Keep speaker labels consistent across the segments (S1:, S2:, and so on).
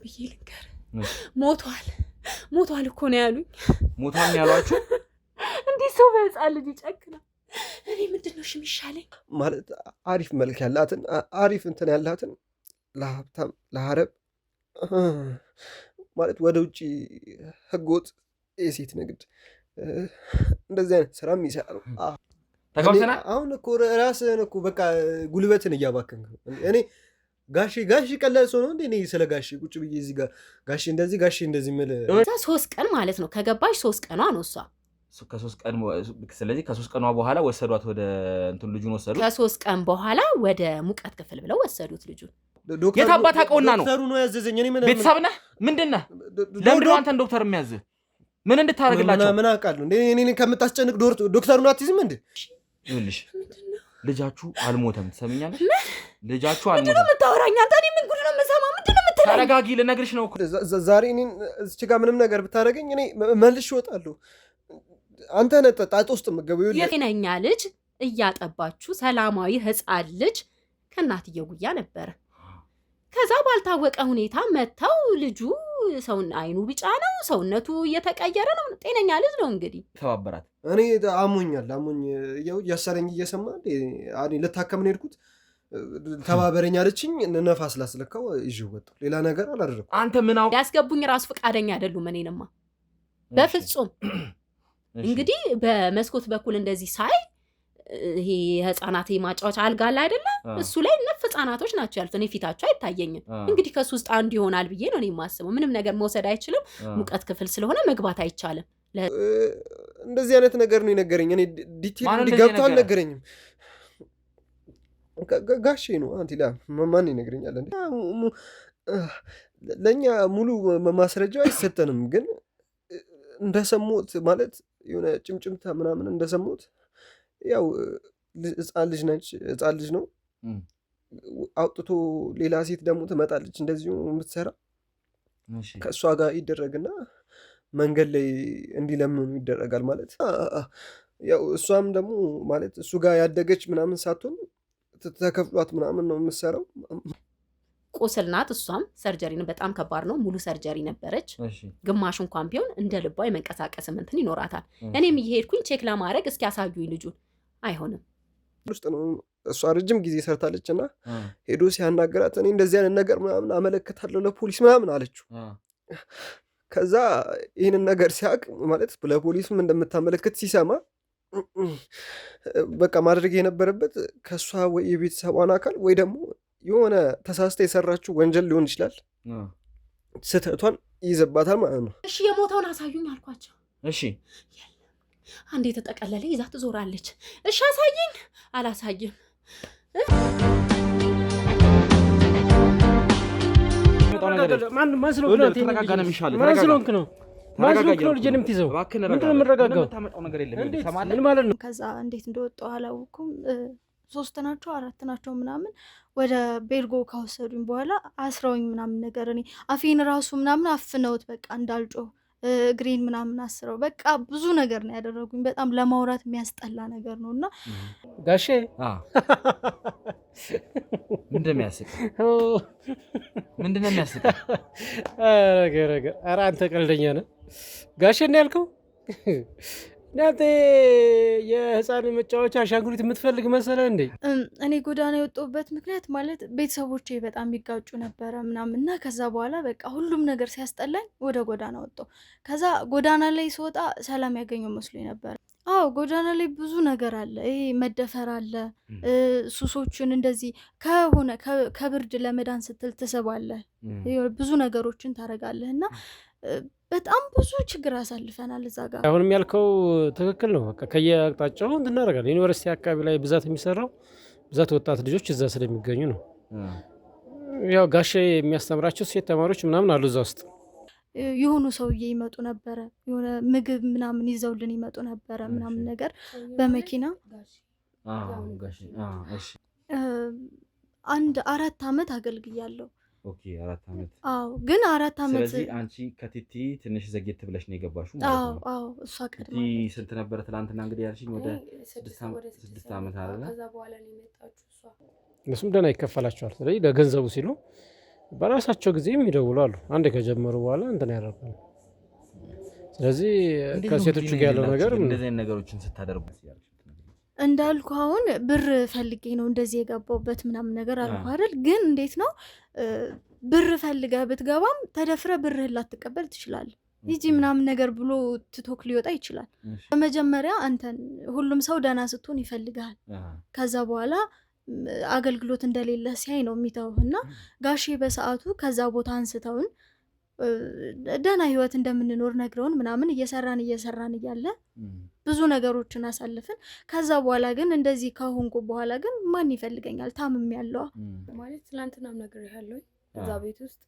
S1: ብዬ ልንገር ሞቷል እኮ ነው ያሉኝ
S2: ሞቷል ያሏችሁ
S1: እንዴ ሰው በህፃን ልጅ ይጨክናል እኔ ምንድነው የሚሻለኝ
S3: ማለት አሪፍ መልክ ያላትን አሪፍ እንትን ያላትን ለሀብታም ለሐረብ ማለት ወደ ውጪ ህገወጥ የሴት ንግድ እንደዚህ አይነት ስራ የሚሰራ
S2: ተጋብተና
S3: አሁን እኮ ራስህን እኮ በቃ ጉልበትን እያባከንክ እኔ ጋሺ ቀላል ሰው ነው እንዴ እኔ ስለ ጋሺ ቁጭ ብዬ እዚህ ጋር ጋሺ እንደዚህ ምል
S1: 3 ቀን ማለት ነው ከገባሽ 3 ቀኗ ነው እሷ
S2: ከ3 ቀን ስለዚህ ከ3 ቀኗ በኋላ ወሰዷት ወደ እንትን ልጁን ወሰዱት
S1: ከ3 ቀን በኋላ ወደ ሙቀት ክፍል ብለው ወሰዱት ልጁን
S2: የታባታ ቀውና ነው
S3: ዶክተሩ ነው ያዘዘኝ እኔ ምን
S2: ቤተሰብ ነህ ምንድነህ ለምንድነው አንተን ዶክተር የሚያዝህ ምን እንድታረግላቸው
S3: ምን አውቃለሁ እንዴ እኔ ከምታስጨንቅ ዶክተሩን አትይዝም እንዴ
S2: ይኸውልሽ ልጃችሁ አልሞተም ትሰምኛለሽ ልጃችሁ አልሞተም
S1: ምንድነው የምታወራኝ አንተ እኔ ምን ጉድ ነው የምሰማው ምንድነው የምትለኝ
S2: ተረጋጊ ልነግርሽ ነው
S3: ዛሬ እኔን እዚህ ጋር ምንም ነገር ብታረገኝ እኔ መልሼ እወጣለሁ አንተ ነህ ጣጣ ውስጥ የምትገባው
S1: የጤነኛ ልጅ እያጠባችሁ ሰላማዊ ህፃን ልጅ ከእናትየው ጉያ ነበረ ከዛ ባልታወቀ ሁኔታ መተው ልጁ አይኑ ቢጫ ነው ሰውነቱ እየተቀየረ ነው ጤነኛ ልጅ ነው እንግዲህ
S2: ተባበራት
S3: እኔ አሞኝ ያሰረኝ እየሰማ እኔ ልታከም ነው የሄድኩት ተባበረኝ አለችኝ ነፋስ ላስለካው ይዤው ወጣሁ ሌላ ነገር አላደረኩም
S2: አንተ ምን አው
S1: ያስገቡኝ ራሱ ፈቃደኛ አይደሉም እኔንማ በፍጹም እንግዲህ በመስኮት በኩል እንደዚህ ሳይ ይሄ ህፃናት ማጫወቻ አልጋ ላይ አይደለ እሱ ላይ ነፍ ህፃናቶች ናቸው ያሉት እኔ ፊታቸው አይታየኝም እንግዲህ ከሱ ውስጥ አንዱ ይሆናል ብዬ ነው እኔ የማስበው ምንም ነገር መውሰድ አይችልም ሙቀት ክፍል ስለሆነ መግባት አይቻልም
S3: እንደዚህ አይነት ነገር ነው የነገረኝ እኔ ዲቴል እንዲገብታ አልነገረኝም ጋሼ ነው አንቲላ ማን ይነግረኛል እንዴ ለኛ ሙሉ ማስረጃው አይሰጠንም ግን እንደሰሙት ማለት የሆነ ጭምጭምታ ምናምን እንደሰሙት ያው ህፃን ልጅ ነው አውጥቶ ሌላ ሴት ደግሞ ትመጣለች እንደዚሁ የምትሰራ ከእሷ ጋር ይደረግና መንገድ ላይ እንዲለምኑ ይደረጋል ማለት ያው እሷም ደግሞ ማለት እሱ ጋር ያደገች ምናምን ሳትሆን ተከፍሏት ምናምን ነው የምትሰራው
S1: ቁስል ናት እሷም ሰርጀሪ ነው በጣም ከባድ ነው ሙሉ ሰርጀሪ ነበረች ግማሽ እንኳን ቢሆን እንደ ልቧ የመንቀሳቀስ እንትን ይኖራታል እኔም እየሄድኩኝ ቼክ ለማድረግ እስኪ ያሳዩኝ ልጁን አይሆንም
S3: ውስጥ ነው እሷ ረጅም ጊዜ ሰርታለችና ሄዶ ሲያናገራት እኔ እንደዚህ አይነት ነገር ምናምን አመለክታለሁ ለፖሊስ ምናምን አለችው ከዛ ይህንን ነገር ሲያቅ ማለት ለፖሊስም እንደምታመለክት ሲሰማ በቃ ማድረግ የነበረበት ከሷ ወይ የቤተሰቧን አካል ወይ ደግሞ የሆነ ተሳስተ የሰራችው ወንጀል ሊሆን ይችላል ስተቷን ይዘባታል ማለት ነው
S1: እሺ የሞተውን አሳዩኝ አልኳቸው
S2: እሺ
S1: አንዴ ተጠቀለለ ይዛ ትዞራለች እሺ አሳየኝ አላሳየም
S4: ማን መስሎክ ነው ልጅንም ትይዘው ምንድነው የምረጋጋው ምን ማለት ነው
S5: ከዛ እንዴት እንደወጣው አላውኩም 3 ናቸው 4 ናቸው ምናምን ወደ ቤልጎ ካወሰዱኝ በኋላ አስረውኝ ምናምን ነገር እኔ አፌን ራሱ ምናምን አፍነውት በቃ እንዳልጮህ ግሪን ምናምን አስረው በቃ ብዙ ነገር ነው ያደረጉኝ በጣም ለማውራት የሚያስጠላ ነገር ነውና
S4: ጋሼ
S2: ምንድነው የሚያስቅ
S4: ኧረ አንተ ቀልደኛ ነህ ጋሼ ነው ያልከው እናንተ የህፃን መጫወቻ አሻንጉሊት የምትፈልግ መሰለህ እንዴ
S5: እኔ ጎዳና የወጣሁበት ምክንያት ማለት ቤተሰቦቼ በጣም ይጋጩ ነበረ ምናምንና ከዛ በኋላ በቃ ሁሉም ነገር ሲያስጠላኝ ወደ ጎዳና ወጣሁ ከዛ ጎዳና ላይ ስወጣ ሰላም ያገኘው መስሎኝ ነበር ጎዳና ላይ ብዙ ነገር አለ ይሄ መደፈር አለ ሱሶችን እንደዚህ ከሆነ ከብርድ ለመዳን ስትል ትስባለህ ብዙ ነገሮችን ታረጋለህና በጣም ብዙ ችግር አሳልፈናል እዛ ጋር
S4: አሁንም ያልከው ትክክል ነው በቃ ከየአቅጣጫው እንድናረጋለን ዩኒቨርሲቲ አካባቢ ላይ ብዛት የሚሰራው ብዛት ወጣት ልጆች እዛ ስለሚገኙ ነው ያው ጋሼ የሚያስተምራቸው ሴት ተማሪዎች ምናምን አሉ እዛ ውስጥ
S5: የሆኑ ሰውዬ ይመጡ ነበረ የሆነ ምግብ ምናምን ይዘውልን ይመጡ ነበረ ምናምን ነገር በመኪና
S2: ጋሼ እሺ
S5: 4 አመት አገልግያለሁ
S2: ኦኬ 4 አመት
S5: ግን 4 አመት
S2: ስለዚህ አንቺ ከቲቲ ትንሽ ዘግየት ብለሽ ነው የገባሽው ማለት ነው
S5: እሷ ቀድማ
S2: ስንት ነበር ትላንትና እንግዲህ ያልሽኝ ወደ 6 አመት አይደለ
S1: ከዛ በኋላ ነው የመጣችው እሷ
S4: እሱም ደህና ይከፈላቸዋል ስለዚህ ለገንዘቡ ሲሉ በራሳቸው ጊዜ የሚደውሉ አሉ። አንዴ ከጀመሩ በኋላ እንትን ያደርጋሉ። ስለዚህ ከሴቶቹ ጋር ያለው ነገር
S2: እንደዚህ አይነት ነገሮችን ስታደርጉ
S5: እንዳልኩ አሁን ብር ፈልጌ ነው እንደዚህ የገባውበት ምናምን ነገር አልኩ አይደል? ግን እንዴት ነው ብር ፈልገህ ብትገባም ተደፍረ ብርህን ላትቀበል ትችላለህ። ይጂ ምናምን ነገር ብሎ ትቶክ ሊወጣ ይችላል። በመጀመሪያ አንተን ሁሉም ሰው ደህና ስትሆን ይፈልጋል። ከዛ በኋላ አገልግሎት እንደሌለ ሲያይ ነው የሚተውህና ጋሼ በሰዓቱ ከዛ ቦታ አንስተውን ደህና ህይወት እንደምንኖር ነግረውን ምናምን እየሰራን እያለ ብዙ ነገሮችን አሳልፈን ከዛ በኋላ ግን እንደዚህ ከሆንኩ በኋላ ግን ማን ይፈልገኛል? ታምም ያለው
S6: ማለት ትላንትናም ነገር ያለው እዛ ቤት ውስጥ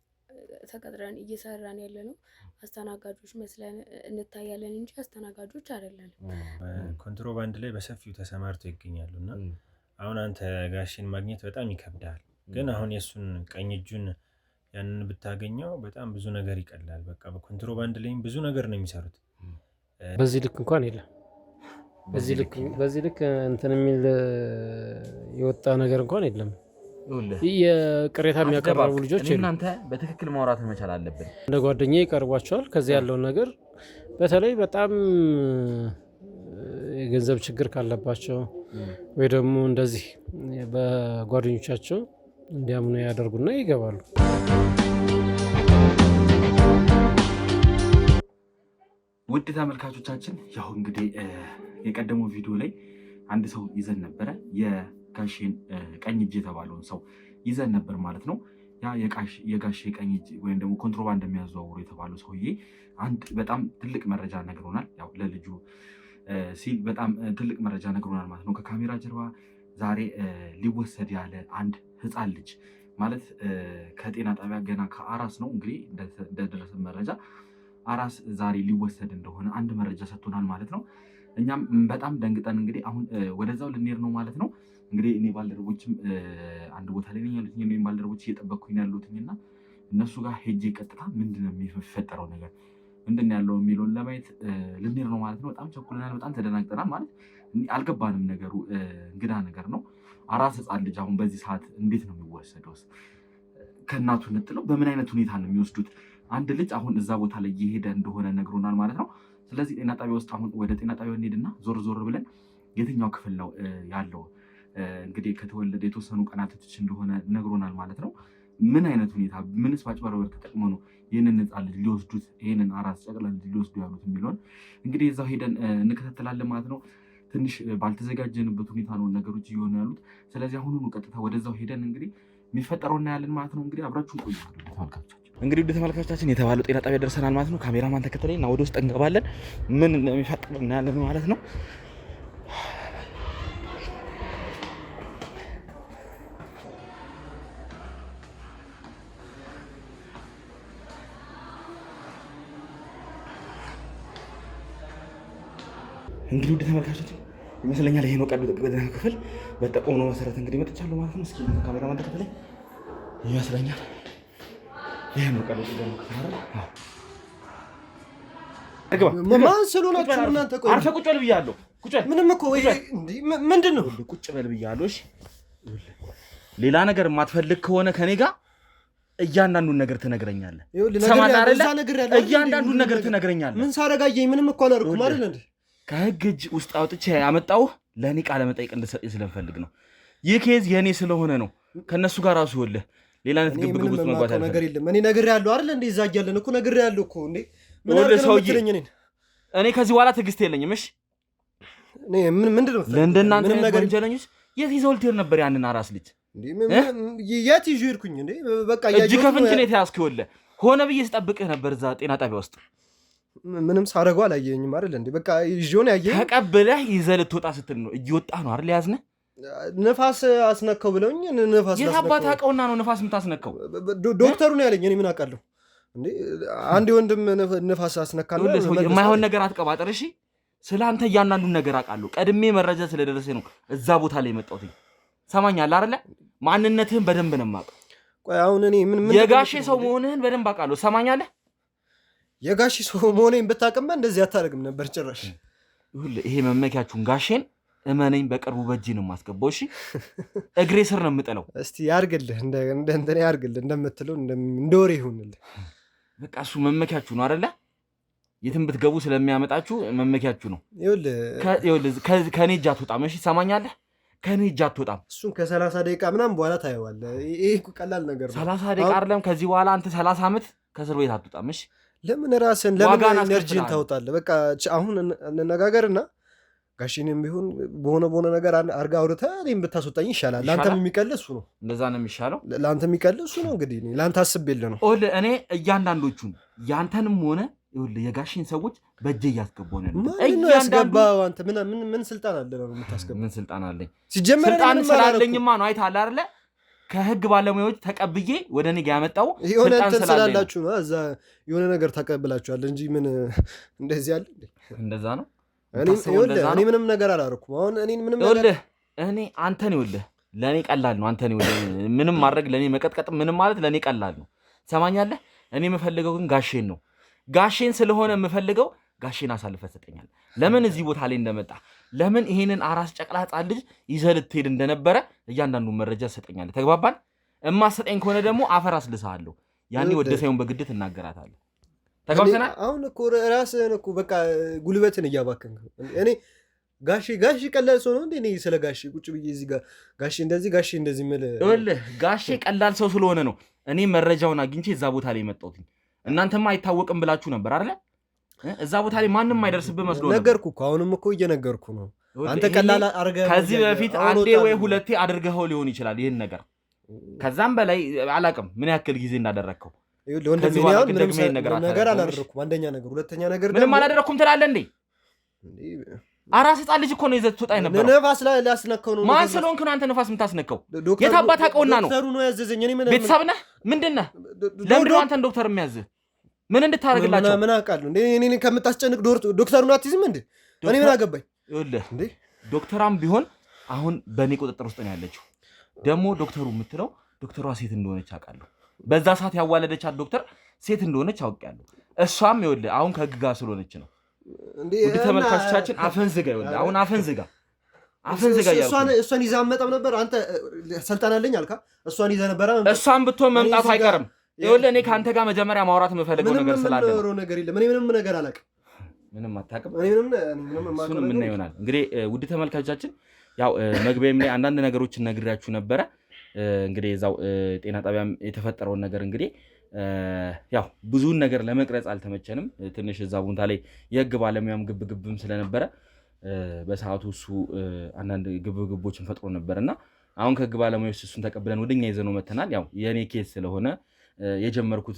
S6: ተቀጥረን እየሰራን ያለነው አስተናጋጆች መስለን እንታያለን እንጂ አስተናጋጆች አይደለንም።
S7: ኮንትሮባንድ ላይ በሰፊው ተሰማርተው ይገኛሉና አሁን አንተ ጋሼን ማግኘት በጣም ይከብዳል። ግን አሁን የሱን ቀኝ እጁን ያንን ብታገኘው በጣም ብዙ ነገር ይቀላል። በቃ በኮንትሮባንድ ላይም ብዙ ነገር ነው የሚሰሩት።
S4: በዚህ ልክ እንኳን የለም። በዚህ ልክ እንትን የሚል የወጣ ነገር እንኳን የለም። የቅሬታ የሚያቀርቡ ልጆች
S2: እናንተ በትክክል ማውራት መቻል አለብን።
S4: እንደ ጓደኛ ይቀርቧቸዋል። ከዚህ ያለውን ነገር በተለይ በጣም የገንዘብ ችግር ካለባቸው ወይ ደግሞ እንደዚህ በጓደኞቻቸው እንዲያምኑ ያደርጉና ይገባሉ።
S2: ውድ ተመልካቾቻችን ያው እንግዲህ የቀደመው ቪዲዮ ላይ አንድ ሰው ይዘን ነበረ። የጋሼን ቀኝ እጅ የተባለውን ሰው ይዘን ነበር ማለት ነው። ያ የጋሼ ቀኝ እጅ ወይም ደግሞ ኮንትሮባንድ የሚያዘዋውሩ የተባለው ሰውዬ አንድ በጣም ትልቅ መረጃ ነግሮናል። ያው ለልጁ ሲል በጣም ትልቅ መረጃ ነግሮናል ማለት ነው። ከካሜራ ጀርባ ዛሬ ሊወሰድ ያለ አንድ ህፃን ልጅ ማለት ከጤና ጣቢያ ገና ከአራስ ነው እንግዲህ እንደደረሰ መረጃ አራስ ዛሬ ሊወሰድ እንደሆነ አንድ መረጃ ሰጥቶናል ማለት ነው። እኛም በጣም ደንግጠን እንግዲህ አሁን ወደዛው ልንሄድ ነው ማለት ነው። እንግዲህ እኔ ባልደረቦችም አንድ ቦታ ላይ ነኝ ያሉት፣ እኔ ባልደረቦች እየጠበቅኩኝ ያሉትኝና እነሱ ጋር ሄጄ ቀጥታ ምንድነው የሚፈጠረው ነገር ምንድን ያለው የሚለውን ለማየት ልንሄድ ነው ማለት ነው። በጣም ቸኩለናል፣ በጣም ተደናግጠናል ማለት አልገባንም። ነገሩ እንግዳ ነገር ነው። አራስ ህፃን ልጅ አሁን በዚህ ሰዓት እንዴት ነው የሚወሰደው? ከእናቱ ነጥለው በምን አይነት ሁኔታ ነው የሚወስዱት? አንድ ልጅ አሁን እዛ ቦታ ላይ እየሄደ እንደሆነ ነግሮናል ማለት ነው። ስለዚህ ጤና ጣቢያ ውስጥ አሁን ወደ ጤና ጣቢያ እንሄድና ዞር ዞር ብለን የትኛው ክፍል ነው ያለው እንግዲህ ከተወለደ የተወሰኑ ቀናቶች እንደሆነ ነግሮናል ማለት ነው። ምን አይነት ሁኔታ ምንስ ማጭበርበር ተጠቅመው ነው ይህንን ህፃን ልጅ ሊወስዱት፣ ይህንን አራስ ጨቅላ ልጅ ሊወስዱ ያሉት የሚለውን እንግዲህ እዛው ሄደን እንከታተላለን ማለት ነው። ትንሽ ባልተዘጋጀንበት ሁኔታ ነው ነገሮች እየሆኑ ያሉት። ስለዚህ አሁኑኑ ቀጥታ ወደዛው ሄደን እንግዲህ የሚፈጠረው እናያለን ማለት ነው። እንግዲህ አብራችሁን ቆዩ ተመልካቾቻችን። እንግዲህ ወደ ተመልካቾቻችን የተባለው ጤና ጣቢያ ደርሰናል ማለት ነው። ካሜራማን ተከተለኝ እና ወደ ውስጥ እንገባለን። ምን እንደሚፈጠር እናያለን ማለት ነው። እንግዲህ ወደ ተመልካቾቻችን ይመስለኛል ይሄ ነው ቀዶ ጥገና ክፍል በጠቆምነው መሰረት እንግዲህ መጥቻለሁ ማለት ነው። እስኪ ካሜራማን ተከተለኝ። ይመስለኛል ይሄ ነው ቀዶ ጥገና ክፍል አይደል?
S3: ማን ስለሆናችሁ እናንተ? ቆይ
S2: አርፈህ ቁጭ በል ብያለሁ። ቁጭ በል።
S3: ምንም እኮ ምንድን ነው?
S2: ቁጭ በል ብያለሁ። እሺ፣ ሌላ ነገር የማትፈልግ ከሆነ ከኔ ጋር እያንዳንዱን ነገር ትነግረኛለህ። ሰማን አይደለ? እያንዳንዱን ነገር ትነግረኛለህ።
S3: ምን ሳረጋየኝ? ምንም እኮ አላደረኩም አይደል እንዴ?
S2: ከህግ እጅ ውስጥ አውጥቼ ያመጣሁህ ለእኔ ቃለ መጠይቅ እንድትሰጠኝ ስለምፈልግ ነው። ይህ ኬዝ የእኔ ስለሆነ ነው። ከእነሱ ጋር ራሱ ወለህ ሌላ አይነት ግብግብ ውስጥ መግባት አለ
S3: ነገር የለም። እኔ ነግሬሃለሁ አይደል እንዴ? እዛ እያለን እኮ ነግሬሃለሁ እኮ እንዴ። ምን አልከረምትልኝ?
S2: እኔ ከዚህ በኋላ ትዕግስት የለኝም። እሺ
S3: እኔ ምንድን ነው
S2: ለእንደናንተ ወንጀለኞች የት ይዘው ልትሄድ ነበር ያንን አራስ ልጅ?
S3: የት ይዤ ሄድኩኝ እንዴ? በቃ
S2: እጅ ከፍንጅ ነው የተያዝክ። ይኸውልህ ሆነ ብዬ ስጠብቅህ ነበር እዛ ጤና ጣቢያ ውስጥ።
S3: ምንም ሳረገው አላየኝም አይደል እንዴ? በቃ ይዤውን ያየኝ
S2: ተቀብለህ ይዘህ ልትወጣ ስትል ነው እየወጣህ ነው አይደል ያዝነህ?
S3: ነፋስ አስነካው ብለውኝ ነፋስ
S2: አስነካው። የታባት አውቀውና ነው ነፋስ የምታስነካው?
S3: ዶክተሩ ነው ያለኝ። እኔ ምን አውቃለሁ እንዴ? አንድ ወንድም ነፋስ አስነካለ።
S2: የማይሆን ነገር አትቀባጠር እሺ። ስለአንተ እያንዳንዱን ነገር አውቃለሁ። ቀድሜ መረጃ ስለደረሰ ነው እዛ ቦታ ላይ የመጣሁት። ሰማኛለህ አይደለ? ማንነትህን በደንብ ነው የማውቀው።
S3: ቆይ አሁን እኔ ምን
S2: የጋሼ ሰው መሆንህን በደንብ አውቃለሁ። ሰማኛለህ?
S3: የጋሼ ሰው መሆኔን ብታውቅማ እንደዚህ አታደርግም ነበር ጭራሽ።
S2: ይሄ መመኪያችሁን ጋሼን እመነኝ በቅርቡ በእጄ ነው የማስገባው። እሺ እግሬ ስር ነው የምጥለው።
S3: እስቲ ያርግልህ እንደ እንትን ያርግልህ እንደምትለው እንደወሬ ይሁንልህ።
S2: በቃ እሱ መመኪያችሁ ነው አይደለ? የትም ብትገቡ ስለሚያመጣችሁ መመኪያችሁ ነው። ይኸውልህ ከኔ እጅ አትወጣም። እሺ ሰማኛለህ? ከኔ እጅ አትወጣም።
S3: እሱን ከ30 ደቂቃ ምናምን በኋላ ታየዋለህ። ይሄ እኮ ቀላል ነገር ነው።
S2: 30 ደቂቃ አይደለም። ከዚህ በኋላ አንተ 30 ዓመት ከእስር ቤት አትወጣም። እሺ
S3: ለምን ራስን ለምን ኤነርጂን ታውጣለህ? በቃ አሁን እንነጋገርና ጋሽንም ቢሆን በሆነ ነገር አርጋ አውርተህ እኔም ብታስወጣኝ ይሻላል። ለአንተም የሚቀልህ እሱ ነው።
S2: እንደዛ ነው የሚሻለው።
S3: ለአንተ የሚቀልህ እሱ ነው። እንግዲህ ለአንተ አስቤልህ ነው።
S2: እኔ እያንዳንዶቹን ያንተንም ሆነ የጋሽን ሰዎች በእጄ እያስገባሁ ነው።
S3: ማን ያስገባው? አንተ ምን ስልጣን አለ ነው የምታስገባው?
S2: ምን ስልጣን አለኝ?
S3: ሲጀመር
S2: ስልጣን ስላለኝማ ነው። አይተሃል አይደለ? ከህግ ባለሙያዎች ተቀብዬ ወደ እኔ ያመጣው
S3: የሆነ እንትን ስላላችሁ ነው። እዛ የሆነ ነገር ተቀብላችኋል እንጂ ምን እንደዚህ አለ?
S2: እንደዛ ነው።
S3: እኔ ምንም ነገር አላደረኩም። አሁን ምንም ነገር
S2: እኔ አንተን ይኸውልህ ለእኔ ቀላል ነው። አንተን ይኸውልህ ምንም ማድረግ ለእኔ መቀጥቀጥ ምንም ማለት ለእኔ ቀላል ነው። ሰማኛለህ? እኔ የምፈልገው ግን ጋሼን ነው። ጋሼን ስለሆነ የምፈልገው ጋሼን አሳልፈህ ሰጠኛል። ለምን እዚህ ቦታ ላይ እንደመጣ ለምን ይሄንን አራስ ጨቅላ ሕፃን ልጅ ይዘህ ልትሄድ እንደነበረ እያንዳንዱ መረጃ ሰጠኛለህ። ተግባባን? እማሰጠኝ ከሆነ ደግሞ አፈር አስልስሃለሁ። ያኔ ወደ ሳይሆን በግድ ትናገራታለህ። ተግባብተናል?
S3: አሁን እኮ ራስህን እኮ በቃ ጉልበትን እያባከንክ ነው። እኔ ጋሼ ቀላል ሰው ነው እንዴ? እኔ ስለ ጋሼ ቁጭ ብዬ እዚህ ጋር ጋሼ እንደዚህ ምል
S2: ጋሼ ቀላል ሰው ስለሆነ ነው እኔ መረጃውን አግኝቼ እዛ ቦታ ላይ መጣሁት። እናንተማ አይታወቅም ብላችሁ ነበር አይደለ? እዛ ቦታ ላይ ማንም አይደርስብህ መስሎ ነበር።
S3: ነገርኩ እኮ አሁንም እኮ እየነገርኩ ነው። አንተ ቀላል አድርገህ
S2: ከዚህ በፊት አንዴ ወይ ሁለቴ አድርገኸው ሊሆን ይችላል ይህን ነገር። ከዛም በላይ አላውቅም ምን ያክል ጊዜ እንዳደረግከው።
S3: ነገር አላደረኩም። አንደኛ ነገር፣ ሁለተኛ ነገር
S2: ምንም አላደረኩም ትላለህ እንዴ? አራስ ሕፃን ልጅ እኮ ነው ይዘህ ትወጣ ነበር።
S3: ነፋስ ሊያስነካው ነው።
S2: ማን ስለሆንክ ነው አንተ ነፋስ የምታስነካው? የት አባት አውቀውና ነው?
S3: ዶክተሩ ነው ያዘዘኝ።
S2: ቤተሰብ ነህ? ምንድን ነህ? ለምንድን ነው አንተን ዶክተር የሚያዝህ? ምን እንድታደርግላቸው?
S3: ምን አውቃለሁ እንዴ? እኔን ከምታስጨንቅ ዶክተሩን አትይዝም እንዴ? እኔ ምን አገባኝ?
S2: ይኸውልህ ዶክተራም ቢሆን አሁን በእኔ ቁጥጥር ውስጥ ነው ያለችው። ደግሞ ዶክተሩ የምትለው ዶክተሯ ሴት እንደሆነች አውቃለሁ። በዛ ሰዓት ያዋለደቻት ዶክተር ሴት እንደሆነች አውቄያለሁ። እሷም ይኸውልህ አሁን ከህግ ጋር ስለሆነች ነው። ውድ ተመልካቾቻችን አፈን ዝጋ። ይኸውልህ አሁን አፈን ዝጋ እያልኩ
S3: እሷን ይዘህ አትመጣም ነበር አንተ? ሰልጣን አለኝ አልካ። እሷን ይዘህ ነበረ።
S2: እሷን ብትሆን መምጣቱ አይቀርም። ይኸውልህ እኔ ከአንተ ጋር መጀመሪያ ማውራት የምፈልገው ነገር ስላለ
S3: ነው። ነገር የለም። እኔ ምንም ነገር አላውቅም።
S2: ምንም አታውቅም።
S3: እሱንም
S2: ምን ይሆናል እንግዲህ። ውድ ተመልካቾቻችን ያው መግቢያም ላይ አንዳንድ ነገሮችን ነግሬያችሁ ነበረ። እንግዲህ እዛው ጤና ጣቢያም የተፈጠረውን ነገር እንግዲህ ያው ብዙውን ነገር ለመቅረጽ አልተመቸንም። ትንሽ እዛ ቦታ ላይ የህግ ባለሙያም ግብግብም ስለነበረ በሰዓቱ እሱ አንዳንድ ግብግቦችን ፈጥሮ ነበር እና አሁን ከህግ ባለሙያዎች እሱን ተቀብለን ወደኛ ይዘነው መተናል። ያው የኔ ኬስ ስለሆነ የጀመርኩት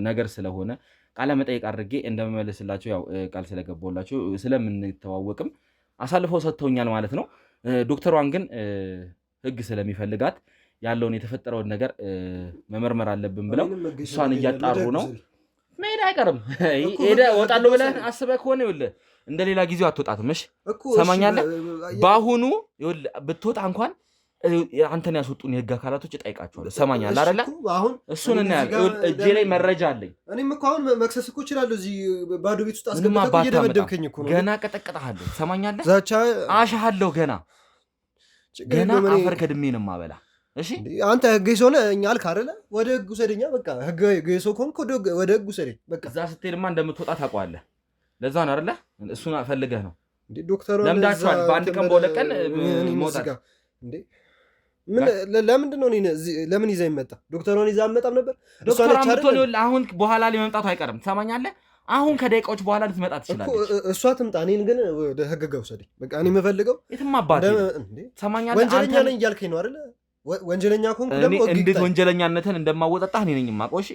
S2: ነገር ስለሆነ ቃለ መጠይቅ አድርጌ እንደመመለስላቸው ያው ቃል ስለገባሁላቸው ስለምንተዋወቅም አሳልፈው ሰጥተውኛል ማለት ነው። ዶክተሯን ግን ህግ ስለሚፈልጋት ያለውን የተፈጠረውን ነገር መመርመር አለብን ብለው እሷን እያጣሩ ነው። መሄድ አይቀርም። ሄደህ እወጣለሁ ብለህ አስበህ ከሆነ ይኸውልህ እንደ ሌላ ጊዜው አትወጣትም። እሺ ሰማኛለህ? በአሁኑ ይኸውልህ ብትወጣ እንኳን አንተን ያስወጡን የህግ አካላቶች እጠይቃቸዋለሁ። ሰማኛለህ አይደለ? እሱን እናያለን። እጄ ላይ መረጃ አለኝ።
S3: እኔም እኮ አሁን መክሰስ እኮ እችላለሁ። እዚህ ባዶ ቤት ውስጥ አስገብተህ እየደበደብከኝ እኮ ነው።
S2: ገና ቀጠቅጠሃለሁ። ሰማኛለህ? አሻሃለሁ ገና አፈር ከድሜ ነው የማበላ። እሺ
S3: አንተ ህግ ሰው ነህ እኛ አልክ አይደለ? ወደ ህግ ውሰደኛ። በቃ ህግ ሰው ከሆንክ ወደ ህግ ውሰደኝ። በቃ
S2: እዛ ስትሄድማ እንደምትወጣ ታውቀዋለህ። ለዛ ነው አይደለ? እሱን ፈልገህ ነው
S3: እንዴ? ዶክተሩ
S2: ለምዳችኋል። በአንድ ቀን በሁለት ቀን መውጣት እንዴ?
S3: ለምንድን ነው ለምን ይዘህ ይመጣ? ዶክተሯን ይዘህ አትመጣም ነበር?
S2: አሁን በኋላ ላይ መምጣቱ አይቀርም። ትሰማኛለህ? አሁን ከደቂቃዎች በኋላ ልትመጣ ትችላለች።
S3: እሷ ትምጣ። እኔን ግን ወደ ህግ ጋር ውሰደኝ። በቃ እኔ የምፈልገው
S2: የትም አባቴ ትሰማኛለህ?
S3: ወንጀለኛ ነኝ እያልከኝ ነው አይደለ? ወንጀለኛ ከሆንኩ ደግሞ
S2: እንዴት ወንጀለኛነትን እንደማወጣጣህ እኔ ነኝ የማውቀው። እሺ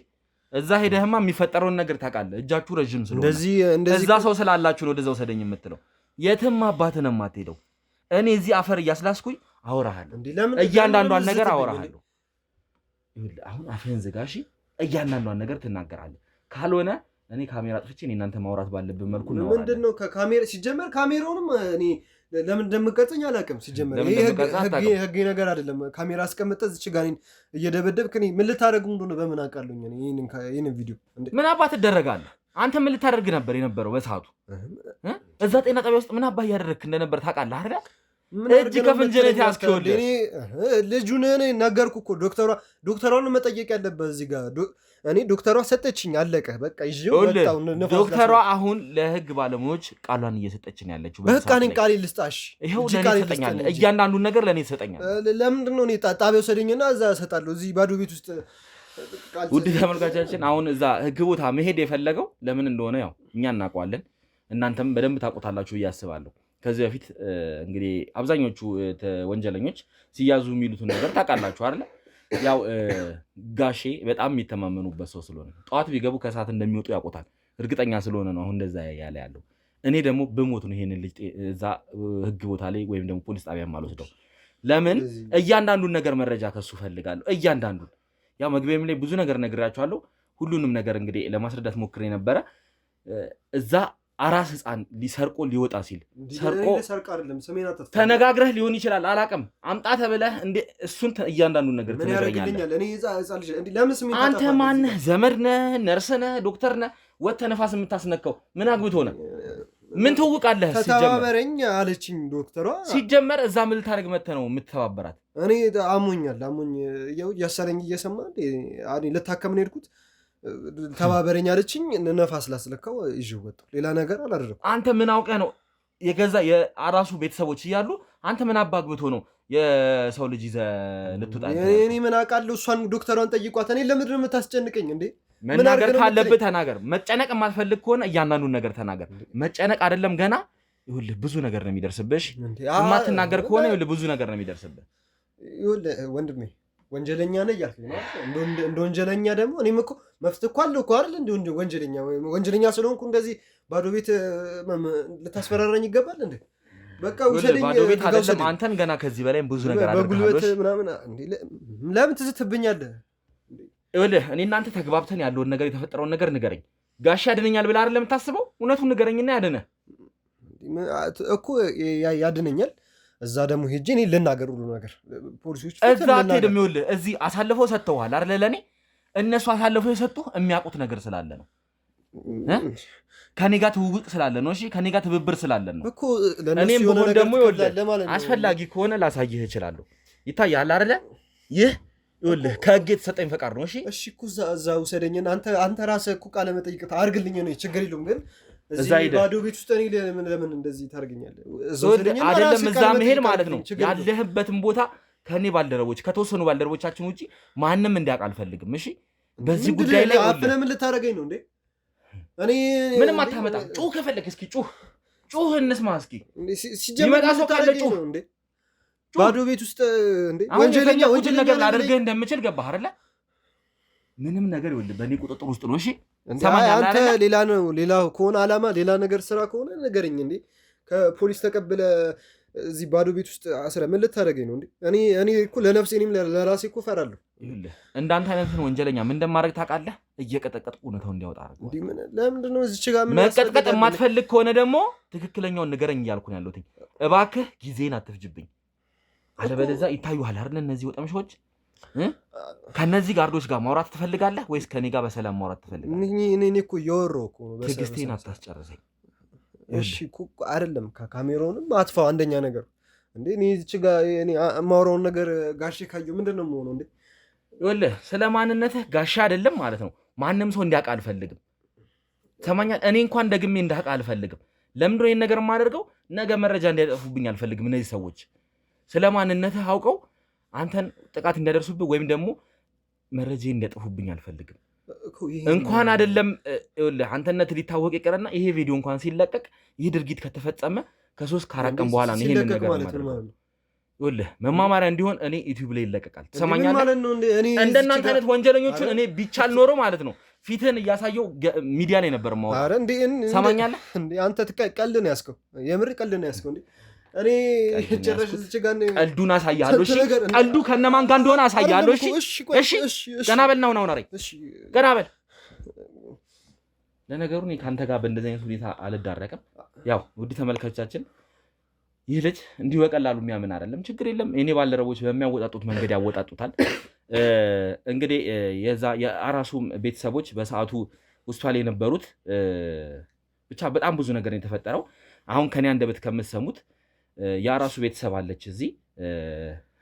S2: እዛ ሄደህማ የሚፈጠረውን ነገር ታውቃለህ። እጃችሁ ረዥም ስለሆነ እዛ ሰው ስላላችሁ ነው ወደዛ ውሰደኝ የምትለው። የትም አባትህ ነው የማትሄደው። እኔ እዚህ አፈር እያስላስኩኝ አወራሃለሁ። እያንዳንዷን ነገር አወራሃለሁ። አሁን አፍህን ዝጋ እሺ። እያንዳንዷን ነገር ትናገራለህ። ካልሆነ እኔ ካሜራ ጥፍቼ እኔ እናንተ ማውራት ባለብን መልኩ ነው።
S3: ምንድነው ከካሜራ ሲጀመር ካሜራውንም እኔ ለምን እንደምቀርጸኝ አላውቅም። ሲጀመር ይሄ ህግ ነገር አይደለም። ካሜራ አስቀምጠህ እዚህ ጋር እየደበደብክ እኔ ምን ልታደርጉ እንደሆነ በምን አውቃለሁ? ይሄንን ቪዲዮ
S2: ምን አባት ትደረጋለህ አንተ? ምን ልታደርግ ነበር የነበረው በሰዓቱ? እዛ ጤና ጣቢያ ውስጥ ምን አባህ እያደረግክ እንደነበር ታውቃለህ አይደል? እጅ ከፍንጅ ነው የተያዝከው።
S3: ልጁን እኔ ነገርኩ እኮ ዶክተሯን መጠየቅ ያለበት እዚህ ጋር እኔ ዶክተሯ ሰጠችኝ፣ አለቀ በቃ ይዤው ወጣው።
S2: ዶክተሯ አሁን ለህግ ባለሙያዎች ቃሏን እየሰጠችን ያለችው
S3: በቃ እኔን ቃሌ ልስጣሽ፣
S2: ይሄው ለኔ ትሰጠኛለህ፣ እያንዳንዱን ነገር ለኔ ትሰጠኛለህ።
S3: ለምንድን ነው እኔ ጣቢያ ወሰደኝና እዛ እሰጣለሁ እዚህ ባዶ ቤት ውስጥ?
S2: ውድ ተመልካቻችን አሁን እዛ ህግ ቦታ መሄድ የፈለገው ለምን እንደሆነ ያው እኛ እናውቀዋለን፣ እናንተም በደንብ ታውቁታላችሁ ብዬ አስባለሁ። ከዚህ በፊት እንግዲህ አብዛኞቹ ወንጀለኞች ሲያዙ የሚሉትን ነገር ታውቃላችሁ አይደል? ያው ጋሼ በጣም የሚተማመኑበት ሰው ስለሆነ ጠዋት ቢገቡ ከሰዓት እንደሚወጡ ያውቁታል፣ እርግጠኛ ስለሆነ ነው አሁን እንደዛ ያለ ያለው። እኔ ደግሞ በሞት ነው ይሄንን ልጅ እዛ ህግ ቦታ ላይ ወይም ደግሞ ፖሊስ ጣቢያ ማልወስደው። ለምን እያንዳንዱን ነገር መረጃ ከሱ ፈልጋለሁ፣ እያንዳንዱን። ያው መግቢያም ላይ ብዙ ነገር ነግራችኋለሁ። ሁሉንም ነገር እንግዲህ ለማስረዳት ሞክሬ ነበረ። እዛ አራስ ህፃን ሊሰርቆ ሊወጣ ሲል ሰርቆ ተነጋግረህ ሊሆን ይችላል፣ አላቅም። አምጣ ተብለህ እሱን እያንዳንዱን ነገር ትነግረኛለህ። አንተ ማነህ? ዘመድ ነህ? ነርስ ነህ? ዶክተር ነህ? ወጥተህ ነፋስ የምታስነካው ምን አግብቶ ነህ? ምን ትውቃለህ?
S3: ተባበረኝ አለችኝ ዶክተሯ።
S2: ሲጀመር እዛ ምን ልታደርግ መጥተህ ነው የምትተባበራት?
S3: እኔ አሞኝ እያሰረኝ እየሰማ ልታከም ነው የሄድኩት። ተባበረኝ አለችኝ፣ ነፋስ ላስለካው ይዤው ወጣሁ። ሌላ ነገር አላደረኩም።
S2: አንተ ምን አውቀህ ነው? የገዛ የአራሱ ቤተሰቦች እያሉ አንተ ምን አባግብቶ ነው የሰው ልጅ ይዘህ ልትወጣ?
S3: እኔ ምን አውቃለሁ? እሷን ዶክተሯን ጠይቋት። እኔ ለምንድን ነው የምታስጨንቀኝ እንዴ?
S2: መናገር ካለብህ ተናገር። መጨነቅ የማትፈልግ ከሆነ እያንዳንዱን ነገር ተናገር። መጨነቅ አይደለም ገና ይኸውልህ ብዙ ነገር ነው የሚደርስብሽ። የማትናገር ከሆነ ይኸውልህ ብዙ ነገር ነው የሚደርስብህ።
S3: ይኸውልህ ወንድሜ ወንጀለኛ ነህ እያልኩኝ ነው። እንደ ወንጀለኛ ደግሞ እኔም እኮ መፍትሄ እኮ አለው እኮ አይደል? እንደ ወንጀለኛ ስለሆንኩ እንደዚህ ባዶ ቤት ልታስፈራራኝ ይገባል እንዴ? በቃ ውሰደኝ።
S2: ባዶ ቤት አይደለም አንተን ገና ከዚህ በላይ ብዙ ነገር አደርጋለሁ።
S3: በጉልበት ምናምን ለምን ትዝትብኛለህ?
S2: ይኸውልህ እኔ እናንተ ተግባብተን ያለውን ነገር የተፈጠረውን ነገር ንገረኝ። ጋሽ ያድነኛል ብለህ አይደለም የምታስበው? እውነቱን ንገረኝና ያድነህ
S3: እኮ ያድነኛል። እዛ ደግሞ ሄጄ እኔ ልናገር ሁሉ ነገር ፖሊሶች
S2: እዛ አትሄድም። ይኸውልህ እዚህ አሳልፈው ሰጥተውሃል አይደል? ለእኔ እነሱ አሳልፈው የሰጡህ የሚያውቁት ነገር ስላለ ነው። ከኔ ጋር ትውውቅ ስላለ ነው። እሺ ከኔ ጋር ትብብር ስላለ ነው
S3: እኮ።
S2: እኔም ብሆን ደግሞ ይኸውልህ አስፈላጊ ከሆነ ላሳይህ እችላለሁ። ይታያል አይደለ? ይህ ይኸውልህ ከህግ የተሰጠኝ ፈቃድ ነው። እሺ
S3: እኮ እዛ ውሰደኝና አንተ ራስህ እኮ ቃለ መጠይቅ አድርግልኝ ነው። ችግር የለውም ግን እዚህ ባዶ ቤት ውስጥ እኔ ለምን እንደዚህ ታደርገኛለህ?
S2: አይደለም እዛ መሄድ ማለት ነው። ያለህበትን ቦታ ከኔ ባልደረቦች ከተወሰኑ ባልደረቦቻችን ውጪ ማንም እንዲያውቅ አልፈልግም። እሺ በዚህ ጉዳይ ላይ
S3: አፍነህ ምን ልታደርገኝ ነው እንዴ? እኔ
S2: ምንም አታመጣም። ጩህ ከፈለክ እስኪ ጩህ እንስማ እስኪ። ሲጀመር ሰው ካለ ጩህ እንዴ።
S3: ባዶ ቤት ውስጥ እንዴ
S2: ወንጀለኛ ነገር ላደርግህ እንደምችል ገባህ አይደለ? ምንም ነገር ይኸውልህ በእኔ ቁጥጥር ውስጥ ነው። እሺ
S3: አንተ ሌላ ከሆነ ዓላማ ሌላ ነገር ስራ ከሆነ ንገረኝ እንዴ። ከፖሊስ ተቀብለ እዚህ ባዶ ቤት ውስጥ አስረ ምን ልታደርገኝ ነው እንዴ? እኔ እኮ ለነፍሴ እኔም ለራሴ እኮ እፈራለሁ።
S2: ይኸውልህ እንዳንተ አይነትን ወንጀለኛ ምን እንደማደርግ ታውቃለህ? እየቀጠቀጥኩ እውነታው እንዲያወጣ አደረገው።
S3: ለምንድን ነው እዚች ጋር
S2: መቀጥቀጥ የማትፈልግ ከሆነ ደግሞ ትክክለኛውን ንገረኝ እያልኩ ነው ያለሁት። እባክህ ጊዜን አትፍጅብኝ፣ አለበለዚያ ይታዩሃል አይደል እነዚህ ወጠምሾች። ከነዚህ ጋርዶች ጋር ማውራት ትፈልጋለህ ወይስ ከኔ ጋር በሰላም ማውራት ትፈልጋለህ?
S3: እኔ እኮ እየወራሁ እኮ ነው።
S2: ትዕግስቴን አታስጨርሰኝ።
S3: እሺ እኮ አይደለም ካሜራውንም አጥፋው። አንደኛ ነገር እንዴ እኔ እዚህ ጋር እኔ የማወራውን ነገር ጋሼ ካየው ምንድን ነው የምሆነው እንዴ?
S2: ይኸውልህ ስለ ማንነትህ ጋሼ አይደለም ማለት ነው ማንም ሰው እንዲያውቅ አልፈልግም። ሰማኛል። እኔ እንኳን ደግሜ እንዳውቅ አልፈልግም። ለምንድነው ይሄን ነገር የማደርገው? ነገ መረጃ እንዲያጠፉብኝ አልፈልግም። እነዚህ ሰዎች ስለ ማንነትህ አውቀው አንተን ጥቃት እንዲያደርሱብህ ወይም ደግሞ መረጃ እንዲያጠፉብኝ አልፈልግም። እንኳን አይደለም ይኸውልህ አንተነት ሊታወቅ ይቀርና ይሄ ቪዲዮ እንኳን ሲለቀቅ ይህ ድርጊት ከተፈጸመ ከ3 ከ4 ቀን በኋላ ነው ይሄንን ነገር ማለት ነው። ይኸውልህ መማማሪያ እንዲሆን እኔ ዩቲዩብ ላይ ይለቀቃል። ትሰማኛለህ? እንደናንተ አይነት ወንጀለኞችን እኔ ቢቻል ኖሮ ማለት ነው ፊትህን እያሳየው ሚዲያ ላይ ነበር ማውራት።
S3: ኧረ እንዴ
S2: ትሰማኛለህ?
S3: እንዴ አንተ ቀልድ ነው ያዝከው፣ የምር ቀልድ ነው ያዝከው። እንዴ እኔ ጨረሽ እዚህ ጋር ነው
S2: ቀልዱን አሳያለሁ። እሺ ቀልዱ ከነማን ጋር እንደሆነ አሳያለሁ። እሺ ገና በል ነው አረኝ ገና በል። ለነገሩ እኔ ካንተ ጋር በእንደዚህ አይነት ሁኔታ አልዳረቅም። ያው ውድ ተመልካቾቻችን ይህ ልጅ እንዲሁ በቀላሉ የሚያምን አይደለም። ችግር የለም እኔ ባልደረቦች በሚያወጣጡት መንገድ ያወጣጡታል። እንግዲህ የዛ የአራሱም ቤተሰቦች በሰዓቱ ሆስፒታል የነበሩት ብቻ በጣም ብዙ ነገር ነው የተፈጠረው። አሁን ከኔ አንደበት ከምትሰሙት ያራሱ ቤተሰብ አለች እዚህ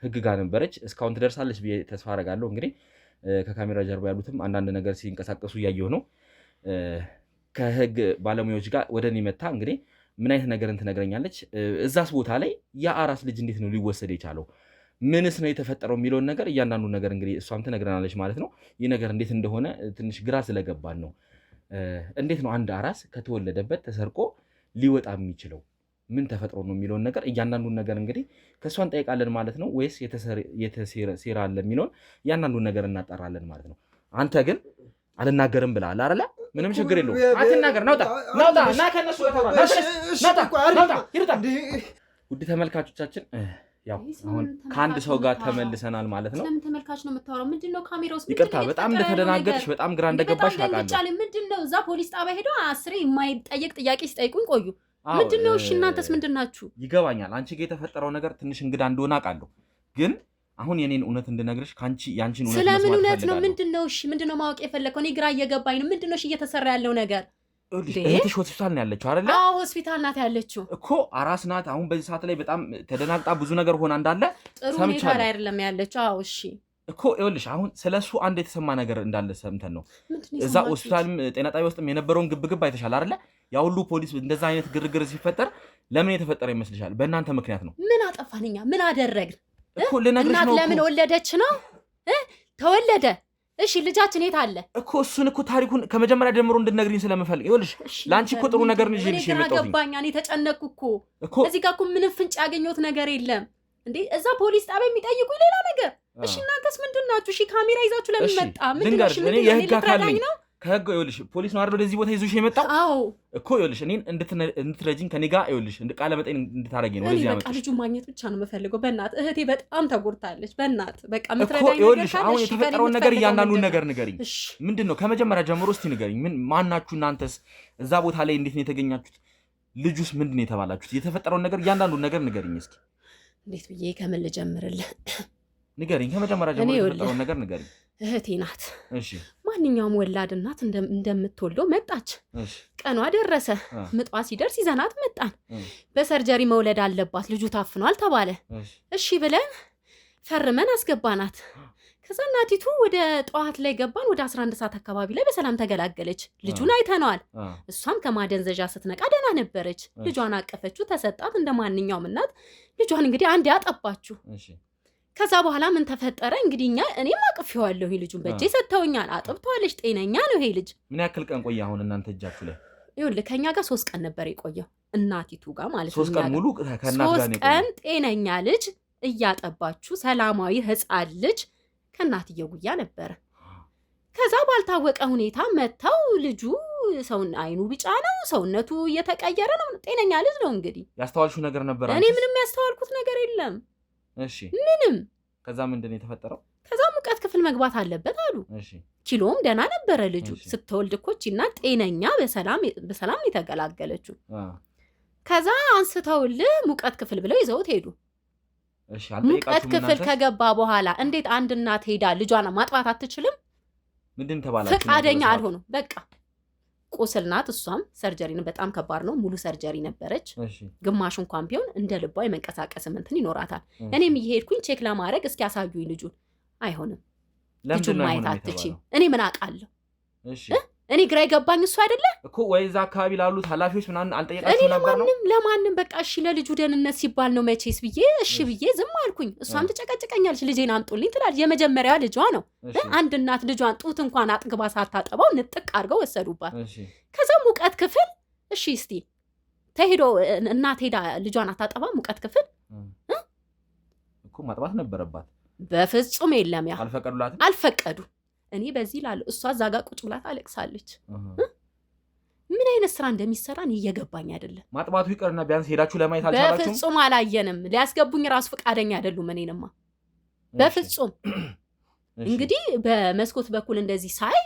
S2: ህግ ጋር ነበረች እስካሁን ትደርሳለች ብዬ ተስፋ አደርጋለሁ። እንግዲህ ከካሜራ ጀርባ ያሉትም አንዳንድ ነገር ሲንቀሳቀሱ እያየሁ ነው። ከህግ ባለሙያዎች ጋር ወደ እኔ መታ እንግዲህ ምን አይነት ነገርን ትነግረኛለች? እዛስ ቦታ ላይ የአራስ ልጅ እንዴት ነው ሊወሰድ የቻለው? ምንስ ነው የተፈጠረው የሚለውን ነገር እያንዳንዱ ነገር እንግዲህ እሷም ትነግረናለች ማለት ነው። ይህ ነገር እንዴት እንደሆነ ትንሽ ግራ ስለገባን ነው። እንዴት ነው አንድ አራስ ከተወለደበት ተሰርቆ ሊወጣ የሚችለው? ምን ተፈጥሮ ነው የሚለውን ነገር እያንዳንዱን ነገር እንግዲህ ከእሷ እንጠይቃለን ማለት ነው። ወይስ የተሴራ አለ የሚለውን እያንዳንዱን ነገር እናጠራለን ማለት ነው። አንተ ግን አልናገርም ብለሃል አይደለ? ምንም ችግር የለውም አትናገር። ናውጣ እና ከነሱ ናውጣ። ውድ ተመልካቾቻችን ያው አሁን ከአንድ ሰው ጋር ተመልሰናል ማለት ነው።
S1: ስለምን ተመልካች ነው የምታወራው? ምንድነው ካሜራ ውስጥ?
S2: ይቅርታ በጣም እንደተደናገጥሽ በጣም ግራ እንደገባሽ አውቃለሁ።
S1: ምንድነው እዛ ፖሊስ ጣቢያ ሄዶ 10 የማይጠየቅ ጥያቄ ሲጠይቁኝ ቆዩ። ምንድነው? እሺ እናንተስ ምንድናችሁ?
S2: ይገባኛል አንቺ ጋር የተፈጠረው ነገር ትንሽ እንግዳ እንደሆነ አውቃለሁ። ግን አሁን የኔን እውነት እንድነግርሽ ካንቺ ያንቺን እውነት መስማት
S1: ስለምን እውነት ነው? ምንድነው? እሺ ምንድነው ማወቅ የፈለከው? እኔ ግራ እየገባኝ ነው። ምንድነው እሺ እየተሰራ ያለው ነገር?
S2: እህትሽ ሆስፒታል ነው ያለችው አይደለ?
S1: አዎ ሆስፒታል ናት ያለችው
S2: እኮ አራስ ናት። አሁን በዚህ ሰዓት ላይ በጣም ተደናግጣ ብዙ ነገር ሆና እንዳለ
S1: ጥሩ ሁኔታ ላይ አይደለም ያለችው። አዎ እሺ
S2: እኮ ይኸውልሽ አሁን ስለሱ አንድ የተሰማ ነገር እንዳለ ሰምተን ነው። እዛ ሆስፒታልም ጤና ጣቢያ ውስጥም የነበረውን ግብግብ አይተሻል አይደለ? ያ ሁሉ ፖሊስ እንደዛ አይነት ግርግር ሲፈጠር ለምን የተፈጠረ ይመስልሻል? በእናንተ ምክንያት ነው።
S1: ምን አጠፋንኛ? ምን አደረግን
S2: እኮ ልነግርሽ ነው።
S1: እናት ለምን ወለደች ነው? ተወለደ። እሺ ልጃችን የት አለ
S2: እኮ? እሱን እኮ ታሪኩን ከመጀመሪያ ጀምሮ እንድትነግሪኝ ስለምፈልግ ይኸውልሽ፣ ላንቺ እኮ ጥሩ ነገር ነው ይዤልሽ የመጣሁት።
S1: ገባኝ። እኔ ተጨነቅኩ እኮ እዚህ ጋር እኮ ምንም ፍንጭ ያገኘሁት ነገር የለም እንዴ። እዛ ፖሊስ ጣቢያ የሚጠይቁኝ ሌላ ነገር። እሺ እናንተስ ምንድናችሁ? እሺ ካሜራ ይዛችሁ ለምን መጣ? ምንድነው? እሺ ምን የህግ አካል ነኝ ነው ከህግ ይኸውልሽ፣ ፖሊስ ነው አይደል ወደዚህ ቦታ ይዞሽ የመጣው? አዎ
S2: እኮ ይኸውልሽ፣ እኔን እንድትረጂኝ ከኔ ጋር ይኸውልሽ ቃለ መጠይቅ እንድታረጊ ነው ወደዚህ ያመጣሽ።
S1: በቃ ልጁን ማግኘት ብቻ ነው የምፈልገው። በእናት እህቴ በጣም ተጎድታለች። በእናት በቃ የምትረዳኝ
S2: ነገር ይኸውልሽ፣ አሁን የተፈጠረውን ነገር እያንዳንዱን ነገር ንገሪኝ። ምንድነው? ከመጀመሪያ ጀምሮ እስቲ ንገሪኝ። ምን ማናችሁ እናንተስ? እዛ ቦታ ላይ እንዴት ነው የተገኛችሁት? ልጁስ ምንድነው የተባላችሁት? የተፈጠረውን ነገር እያንዳንዱን ነገር ንገሪኝ እስኪ።
S1: እንዴት ብዬ ከምን ልጀምርልህ?
S2: ንገሪኝ። ከመጀመሪያ ጀምሮ የተፈጠረውን ነገር ንገሪኝ።
S1: እህቴ ናት።
S2: እሺ
S1: ማንኛውም ወላድ እናት እንደምትወልደው መጣች። ቀኗ ደረሰ። ምጧ ሲደርስ ይዘናት መጣን። በሰርጀሪ መውለድ አለባት ልጁ ታፍኗል ተባለ። እሺ ብለን ፈርመን አስገባናት። ከዛ እናቲቱ ወደ ጠዋት ላይ ገባን። ወደ 11 ሰዓት አካባቢ ላይ በሰላም ተገላገለች። ልጁን አይተነዋል። እሷም ከማደንዘዣ ስትነቃ ደህና ነበረች። ልጇን አቀፈችው፣ ተሰጣት። እንደ ማንኛውም እናት ልጇን እንግዲህ አንድ ያጠባችሁ። ከዛ በኋላ ምን ተፈጠረ እንግዲህ እኔም አቅፌዋለሁ። ይሄ ልጁን በእጄ ሰጥተውኛል። አጥብቷለች። ጤነኛ ነው ይሄ ልጅ።
S2: ምን ያክል ቀን ቆየ አሁን እናንተ እጃችሁ ላይ?
S1: ይኸውልህ ከኛ ጋር 3 ቀን ነበር የቆየው እናቲቱ ጋር ማለት ነው።
S2: 3 ቀን ሙሉ ከእናት ጋር ነው
S1: 3 ቀን ጤነኛ ልጅ እያጠባችሁ ሰላማዊ ህፃን ልጅ ከእናትየው ጉያ ነበረ። ከዛ ባልታወቀ ሁኔታ መተው ልጁ አይኑ ቢጫ ነው፣ ሰውነቱ እየተቀየረ ነው። ጤነኛ ልጅ ነው። እንግዲህ
S2: ያስተዋልሽው ነገር ነበር?
S1: እኔ ምንም ያስተዋልኩት ነገር የለም።
S2: እሺ
S1: ምንም።
S2: ከዛ ምንድነው የተፈጠረው?
S1: ከዛ ሙቀት ክፍል መግባት አለበት አሉ።
S2: እሺ
S1: ኪሎም ደህና ነበረ ልጁ። ስትወልድ እኮ እና ጤነኛ በሰላም የተገላገለችው። ከዛ አንስተውልህ ሙቀት ክፍል ብለው ይዘውት ሄዱ።
S2: እሺ
S1: ሙቀት ክፍል ከገባ በኋላ እንዴት አንድ እናት ሄዳ ልጇን ማጥባት አትችልም?
S2: ምንድን ተባላችሁ?
S1: ፈቃደኛ አልሆኑም። በቃ ቁስል ናት። እሷም ሰርጀሪ ነው። በጣም ከባድ ነው። ሙሉ ሰርጀሪ ነበረች። ግማሽ እንኳን ቢሆን እንደ ልቧ የመንቀሳቀስ እንትን ይኖራታል። እኔም እየሄድኩኝ ቼክ ለማድረግ እስኪ ያሳዩኝ ልጁን። አይሆንም፣ ልጁን ማየት አትችይም። እኔ ምን አውቃለሁ? እኔ ግራ የገባኝ እሱ አይደለ
S2: እኮ ወይ እዛ አካባቢ ላሉት ኃላፊዎች ምናምን አልጠየቃችሁም ነበር ነው?
S1: ለማንም በቃ እሺ ለልጁ ደህንነት ሲባል ነው መቼስ ብዬ እሺ ብዬ ዝም አልኩኝ። እሷም ትጨቀጭቀኛለች። ልጄን አምጡልኝ ትላለች። የመጀመሪያ ልጇ ነው። አንድ እናት ልጇን ጡት እንኳን አጥግባ ሳታጠባው ንጥቅ አድርገው ወሰዱባት። ከዛ ሙቀት ክፍል እሺ እስቲ ተሄዶ እናት ሄዳ ልጇን አታጠባ ሙቀት ክፍል
S2: እኮ ማጥባት ነበረባት።
S1: በፍጹም የለም። ያ
S2: አልፈቀዱላትም።
S1: አልፈቀዱ። እኔ በዚህ ላሉ እሷ እዛ ጋር ቁጭ ብላ ታለቅሳለች። ምን አይነት ስራ እንደሚሰራ እኔ እየገባኝ አይደለም።
S2: ማጥባቱ ይቀርና ቢያንስ ሄዳችሁ ለማየት አልቻላችሁም?
S1: በፍጹም አላየንም። ሊያስገቡኝ ራሱ ፈቃደኛ አይደሉም። እኔንማ በፍጹም እንግዲህ በመስኮት በኩል እንደዚህ ሳይ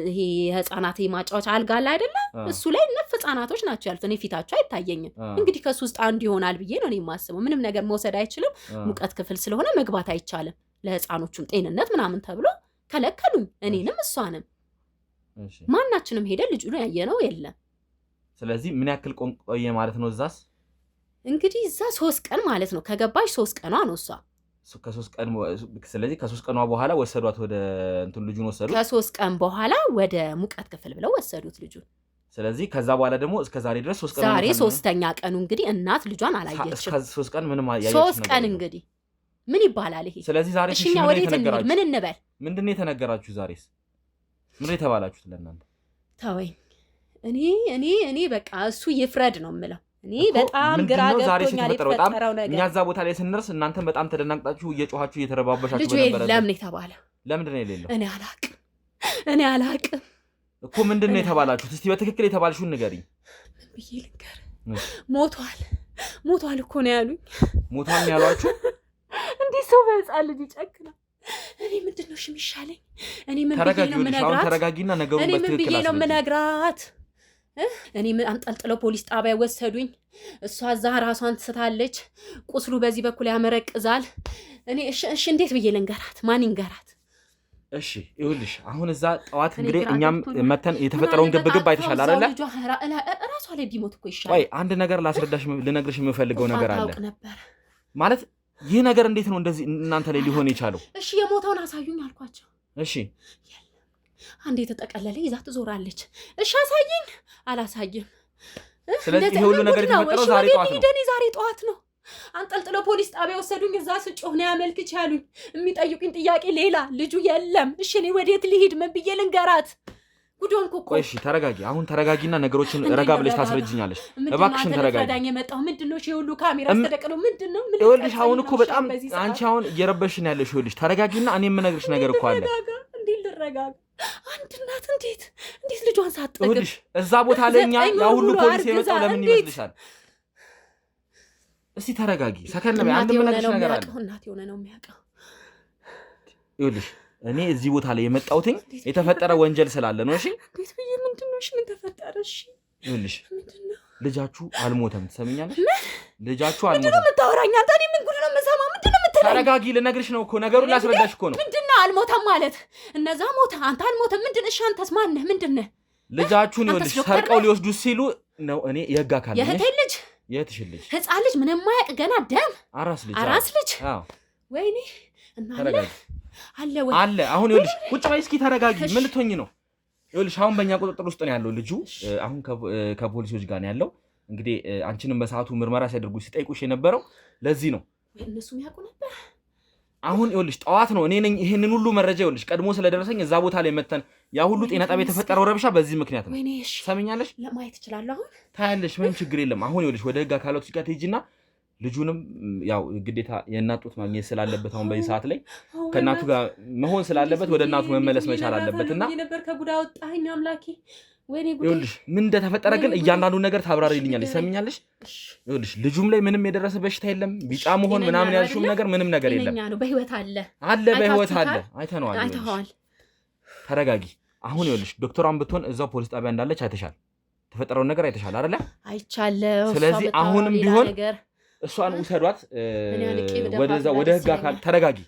S1: ይሄ ህፃናት ማጫወቻ አልጋ ላይ አይደለ እሱ ላይ ነፍ ህፃናቶች ናቸው ያሉት። እኔ ፊታቸው አይታየኝም። እንግዲህ ከሱ ውስጥ አንዱ ይሆናል ብዬ ነው እኔ የማስበው። ምንም ነገር መውሰድ አይችልም። ሙቀት ክፍል ስለሆነ መግባት አይቻልም። ለህፃኖቹም ጤንነት ምናምን ተብሎ ከለከሉኝ። እኔንም እሷንም ማናችንም ሄደን ልጁን ያየነው የለም።
S2: ስለዚህ ምን ያክል ቆየ ማለት ነው? እዛስ
S1: እንግዲህ እዛ 3 ቀን ማለት ነው ከገባሽ 3 ቀኗ ነው እሷ
S2: ከ3 ቀን ስለዚህ ከ3 ቀኗ በኋላ ወሰዷት ወደ እንትን ልጁን ወሰዱት።
S1: ከ3 ቀን በኋላ ወደ ሙቀት ክፍል ብለው ወሰዱት ልጁን።
S2: ስለዚህ ከዛ በኋላ ደግሞ እስከ ዛሬ ድረስ 3 ቀን
S1: ዛሬ 3ኛ ቀኑ እንግዲህ እናት ልጇን አላየችም።
S2: 3 ቀን ምንም ያየች
S1: 3 ቀን እንግዲህ ምን ይባላል ይሄ?
S2: ስለዚህ ዛሬ
S1: እሺ እኛ ወዴት እንሂድ? ምን እንበል?
S2: ምንድነው የተነገራችሁ? ዛሬስ ምንድነው የተባላችሁት ለእናንተ?
S1: ተወኝ። እኔ በቃ እሱ ይፍረድ ነው የምለው። እኔ በጣም ግራ ገብቶኛል የተፈጠረው ነገር።
S2: እኛ እዛ ቦታ ላይ ስንደርስ እናንተም በጣም ተደናግጣችሁ እየጮኻችሁ እየተረባበሻችሁ
S1: ነበር። ልጁ የለም ነው የተባለው።
S2: ለምንድን ነው የሌለው?
S1: እኔ አላቅም
S2: እኮ ምንድን ነው የተባላችሁት? እስቲ በትክክል የተባልሽውን ንገሪኝ።
S1: ምን ብዬ ልንገር? ሞቷል እኮ ነው ያሉኝ።
S2: ሞቷል ነው ያሏችሁ?
S1: እንዴት ሰው በህፃን ልጅ ይጨክናል? እኔ ምንድን ነው የሚሻለኝ? እኔ ምን ብዬ ነው የምነግራት?
S2: ተረጋጊና ነገሩን በትክክል
S1: እኔ ምን ብዬ ነው የምነግራት? እኔ አንጠልጥለው ፖሊስ ጣቢያ ወሰዱኝ። እሷ እዛ ራሷን ትስታለች። ቁስሉ በዚህ በኩል ያመረቅዛል። እኔ እሺ እንዴት ብዬ ልንገራት? ማን ይንገራት?
S2: እሺ ይኸውልሽ፣ አሁን እዛ ጠዋት እንግዲህ እኛም መተን የተፈጠረውን ግብግብ አይተሻል አይደለ?
S1: ራሷ ላይ ቢሞት እኮ ይሻላል።
S2: ወይ አንድ ነገር ልነግርሽ የምፈልገው ነገር አለ። ማለት ይህ ነገር እንዴት ነው እንደዚህ እናንተ ላይ ሊሆን የቻለው?
S1: እሺ የሞተውን አሳዩኝ አልኳቸው።
S2: እሺ
S1: አንዴ የተጠቀለለ ይዛ ትዞራለች። እሺ አሳይኝ፣ አላሳይም።
S2: ስለዚህ ይሄ ሁሉ ነገር የተፈጠረው ዛሬ ጠዋት ነው።
S1: ዛሬ ጠዋት ነው። አንጠልጥለው ፖሊስ ጣቢያ ወሰዱኝ። እዛ ስጮህ ነው ያመልክች ያሉኝ። የሚጠይቁኝ ጥያቄ ሌላ፣ ልጁ የለም። እሺ እኔ ወዴት ልሂድ? ምን ብዬ ልንገራት? ጉዶን ኮኮ።
S2: እሺ ተረጋጊ። አሁን ተረጋጊና ነገሮችን ረጋ ብለሽ ታስረጅኛለሽ። እባክሽን ተረጋጊ።
S1: ምንድነው የመጣው? ምንድነው ይሄ ሁሉ ካሜራ ተደቅነው? ምንድነው?
S2: ይኸውልሽ አሁን እኮ በጣም አንቺ አሁን እየረበሽን ያለሽ። ይኸውልሽ ተረጋጊና እኔ የምነግርሽ ነገር እኮ አለ።
S1: እንዴት ልረጋጋ? አንድ እናት እንዴት ልጇን ሳትጠግብ?
S2: ይኸውልሽ እዛ ቦታ ላይ እኛ ያ ሁሉ ፖሊስ የመጣው ለምን ይመስልሻል? እስቲ ተረጋጊ። ሰከን በይ። አንድ የምነግርሽ ነገር አለ።
S1: እናት የሆነ ነው የሚያውቀው።
S2: ይኸውልሽ እኔ እዚህ ቦታ ላይ የመጣሁትኝ የተፈጠረ ወንጀል ስላለ ነው። እሺ
S1: እንዴት ብዬ ምንድነው? እሺ ምን ተፈጠረ? እሺ
S2: ይኸውልሽ ልጃችሁ አልሞተም። ትሰሚኛለሽ? ልጃችሁ አልሞተም።
S1: ምንድነው የምታወራኝ አንተ? እኔ ምን ጉድ ነው የምሰማው? ምንድነው የምትለኝ?
S2: ተረጋጊ። ልነግርሽ ነው እኮ ነገሩን ላስረዳሽ እኮ ነው።
S1: ምንድነው አልሞተም ማለት? እነዛ ሞተ፣ አንተ አልሞተም። ምንድነው? እሺ አንተስ ማነህ? ምንድነህ?
S2: ልጃችሁን ይኸውልሽ ሰርቀው ሊወስዱ ሲሉ ነው። እኔ የህግ አካል ነኝ።
S1: የእህቴ ልጅ
S2: የእህትሽ ልጅ
S1: ህፃን ልጅ ምንም ማያውቅ ገና ደም
S2: አራስ ልጅ።
S1: አዎ ወይኔ እና አለ ወይ
S2: አለ። አሁን ይኸውልሽ ቁጭ በይ እስኪ ተረጋጊ። ምን ልትሆኝ ነው? ይኸውልሽ አሁን በእኛ ቁጥጥር ውስጥ ነው ያለው ልጁ። አሁን ከፖሊሶች ጋር ነው ያለው። እንግዲህ አንቺንም በሰዓቱ ምርመራ ሲያደርጉ ሲጠይቁሽ የነበረው ለዚህ ነው።
S1: እነሱ የሚያውቁ ነበር።
S2: አሁን ይኸውልሽ ጠዋት ነው እኔ ነኝ ይሄንን ሁሉ መረጃ ይኸውልሽ ቀድሞ ስለደረሰኝ እዛ ቦታ ላይ መተን ያ ሁሉ ጤና ጣቢያ የተፈጠረው ረብሻ በዚህ ምክንያት ነው። ሰምኛለሽ?
S1: ለማየት እችላለሁ አሁን?
S2: ታያለሽ፣ ምንም ችግር የለም። አሁን ይኸውልሽ ወደ ህግ አካላቶች ጋር ትሄጂና ልጁንም ያው ግዴታ የእናት ጡት ማግኘት ስላለበት አሁን በዚህ ሰዓት ላይ ከእናቱ ጋር መሆን ስላለበት ወደ እናቱ መመለስ መቻል አለበትና
S1: ነበር ከጉዳ ወጣኝ አምላኬ። ወይኔ ጉድ!
S2: ይኸውልሽ ምን እንደተፈጠረ ግን እያንዳንዱ ነገር ታብራሪልኛለሽ። ሰምኛለሽ? ይኸውልሽ ልጁም ላይ ምንም የደረሰ በሽታ የለም። ቢጫ መሆን ምናምን ያልሽው ነገር ምንም ነገር የለም።
S1: በህይወት አለ
S2: በህይወት አለ። አይተነዋል። ተረጋጊ። አሁን ይኸውልሽ ዶክተሯን ብትሆን እዛው ፖሊስ ጣቢያ እንዳለች አይተሻል። ተፈጠረውን ነገር አይተሻል አይደለ?
S1: አይቻለሁ።
S2: ስለዚህ አሁንም ቢሆን እሷን ውሰዷት ወደዛ ወደ ህግ አካል። ተረጋጊ።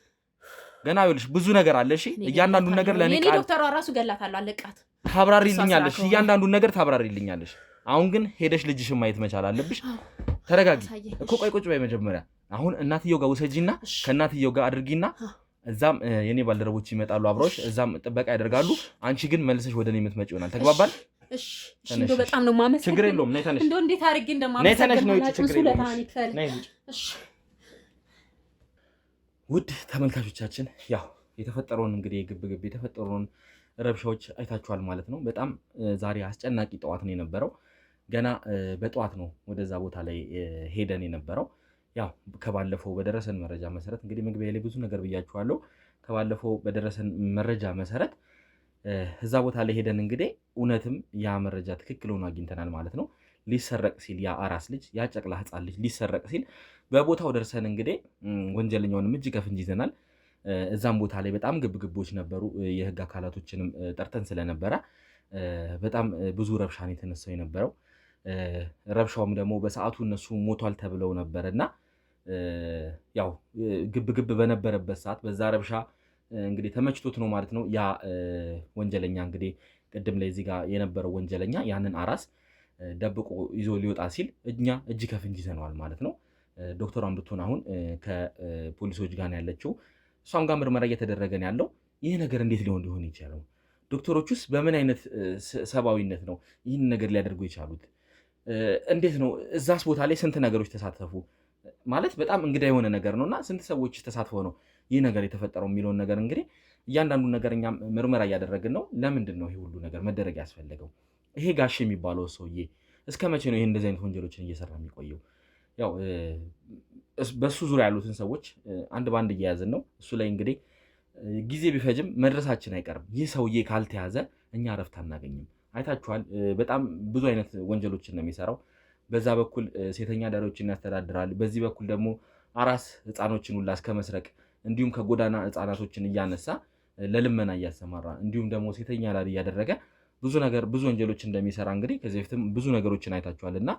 S2: ገና ይኸውልሽ ብዙ ነገር አለ። እሺ እያንዳንዱን ነገር ለኔ ቃል
S1: ዶክተሯ ራሱ ገላታለሁ አለቃት።
S2: ታብራሪልኛለሽ፣ እያንዳንዱን ነገር ታብራሪልኛለሽ። አሁን ግን ሄደሽ ልጅሽን ማየት መቻል አለብሽ። ተረጋጊ እኮ። ቆይ ቁጭ በይ መጀመሪያ። አሁን እናትየው ጋር ውሰጂና ከእናትየው ጋር አድርጊና እዛም የኔ ባልደረቦች ይመጣሉ አብረውሽ፣ እዛም ጥበቃ ያደርጋሉ። አንቺ ግን መልሰሽ ወደ እኔ የምትመጪ ይሆናል። ተግባባል?
S1: እሺ እንደው በጣም ነው ማመሰግነው።
S2: ችግር የለውም። ነይ ተነሽ።
S1: እንደው እንዴት አድርጌ እንደማመሰግነው
S2: ነው። ችግር የለውም።
S1: እሺ
S2: ውድ ተመልካቾቻችን ያው የተፈጠረውን እንግዲህ ግብግብ የተፈጠረውን ረብሻዎች አይታችኋል ማለት ነው። በጣም ዛሬ አስጨናቂ ጠዋት ነው የነበረው። ገና በጠዋት ነው ወደዛ ቦታ ላይ ሄደን የነበረው። ያው ከባለፈው በደረሰን መረጃ መሰረት እንግዲህ መግቢያ ላይ ብዙ ነገር ብያችኋለሁ። ከባለፈው በደረሰን መረጃ መሰረት እዛ ቦታ ላይ ሄደን እንግዲህ እውነትም ያ መረጃ ትክክል ሆኖ አግኝተናል ማለት ነው። ሊሰረቅ ሲል ያ አራስ ልጅ ያ ጨቅላ ህፃን ልጅ ሊሰረቅ ሲል በቦታው ደርሰን እንግዲህ ወንጀለኛውንም እጅ ከፍንጅ ይዘናል። እዛም ቦታ ላይ በጣም ግብግቦች ነበሩ። የህግ አካላቶችንም ጠርተን ስለነበረ በጣም ብዙ ረብሻን የተነሳው የነበረው። ረብሻውም ደግሞ በሰዓቱ እነሱ ሞቷል ተብለው ነበርና ያው ግብግብ በነበረበት ሰዓት በዛ ረብሻ እንግዲህ ተመችቶት ነው ማለት ነው ያ ወንጀለኛ እንግዲህ ቅድም ላይ እዚህ ጋር የነበረው ወንጀለኛ ያንን አራስ ደብቆ ይዞ ሊወጣ ሲል እኛ እጅ ከፍንጅ ይዘነዋል ማለት ነው። ዶክተሯን ብትሆን አሁን ከፖሊሶች ጋር ያለችው እሷም ጋር ምርመራ እየተደረገ ነው ያለው። ይህ ነገር እንዴት ሊሆን ይችላል? ዶክተሮቹስ በምን አይነት ሰብአዊነት ነው ይህን ነገር ሊያደርጉ የቻሉት? እንዴት ነው? እዛስ ቦታ ላይ ስንት ነገሮች ተሳተፉ ማለት በጣም እንግዳ የሆነ ነገር ነውና ስንት ሰዎች ተሳትፈው ነው ይህ ነገር የተፈጠረው የሚለውን ነገር እንግዲህ እያንዳንዱን ነገር እኛም ምርመራ እያደረግን ነው። ለምንድን ነው ይሄ ሁሉ ነገር መደረግ ያስፈለገው? ይሄ ጋሽ የሚባለው ሰውዬ እስከ መቼ ነው ይሄ እንደዚህ አይነት ወንጀሎችን እየሰራ የሚቆየው? ያው በሱ ዙሪያ ያሉትን ሰዎች አንድ ባንድ እየያዝን ነው። እሱ ላይ እንግዲህ ጊዜ ቢፈጅም መድረሳችን አይቀርም። ይህ ሰውዬ ካልተያዘ እኛ እረፍት አናገኝም። አይታችኋል፣ በጣም ብዙ አይነት ወንጀሎችን ነው የሚሰራው። በዛ በኩል ሴተኛ አዳሪዎችን ያስተዳድራል። በዚህ በኩል ደግሞ አራስ ህፃኖችን ሁላ እስከ መስረቅ እንዲሁም ከጎዳና ህፃናቶችን እያነሳ ለልመና እያሰማራ እንዲሁም ደግሞ ሴተኛ አዳሪ እያደረገ ብዙ ወንጀሎች እንደሚሰራ እንግዲህ ከዚህ በፊትም ብዙ ነገሮችን አይታችኋል። እና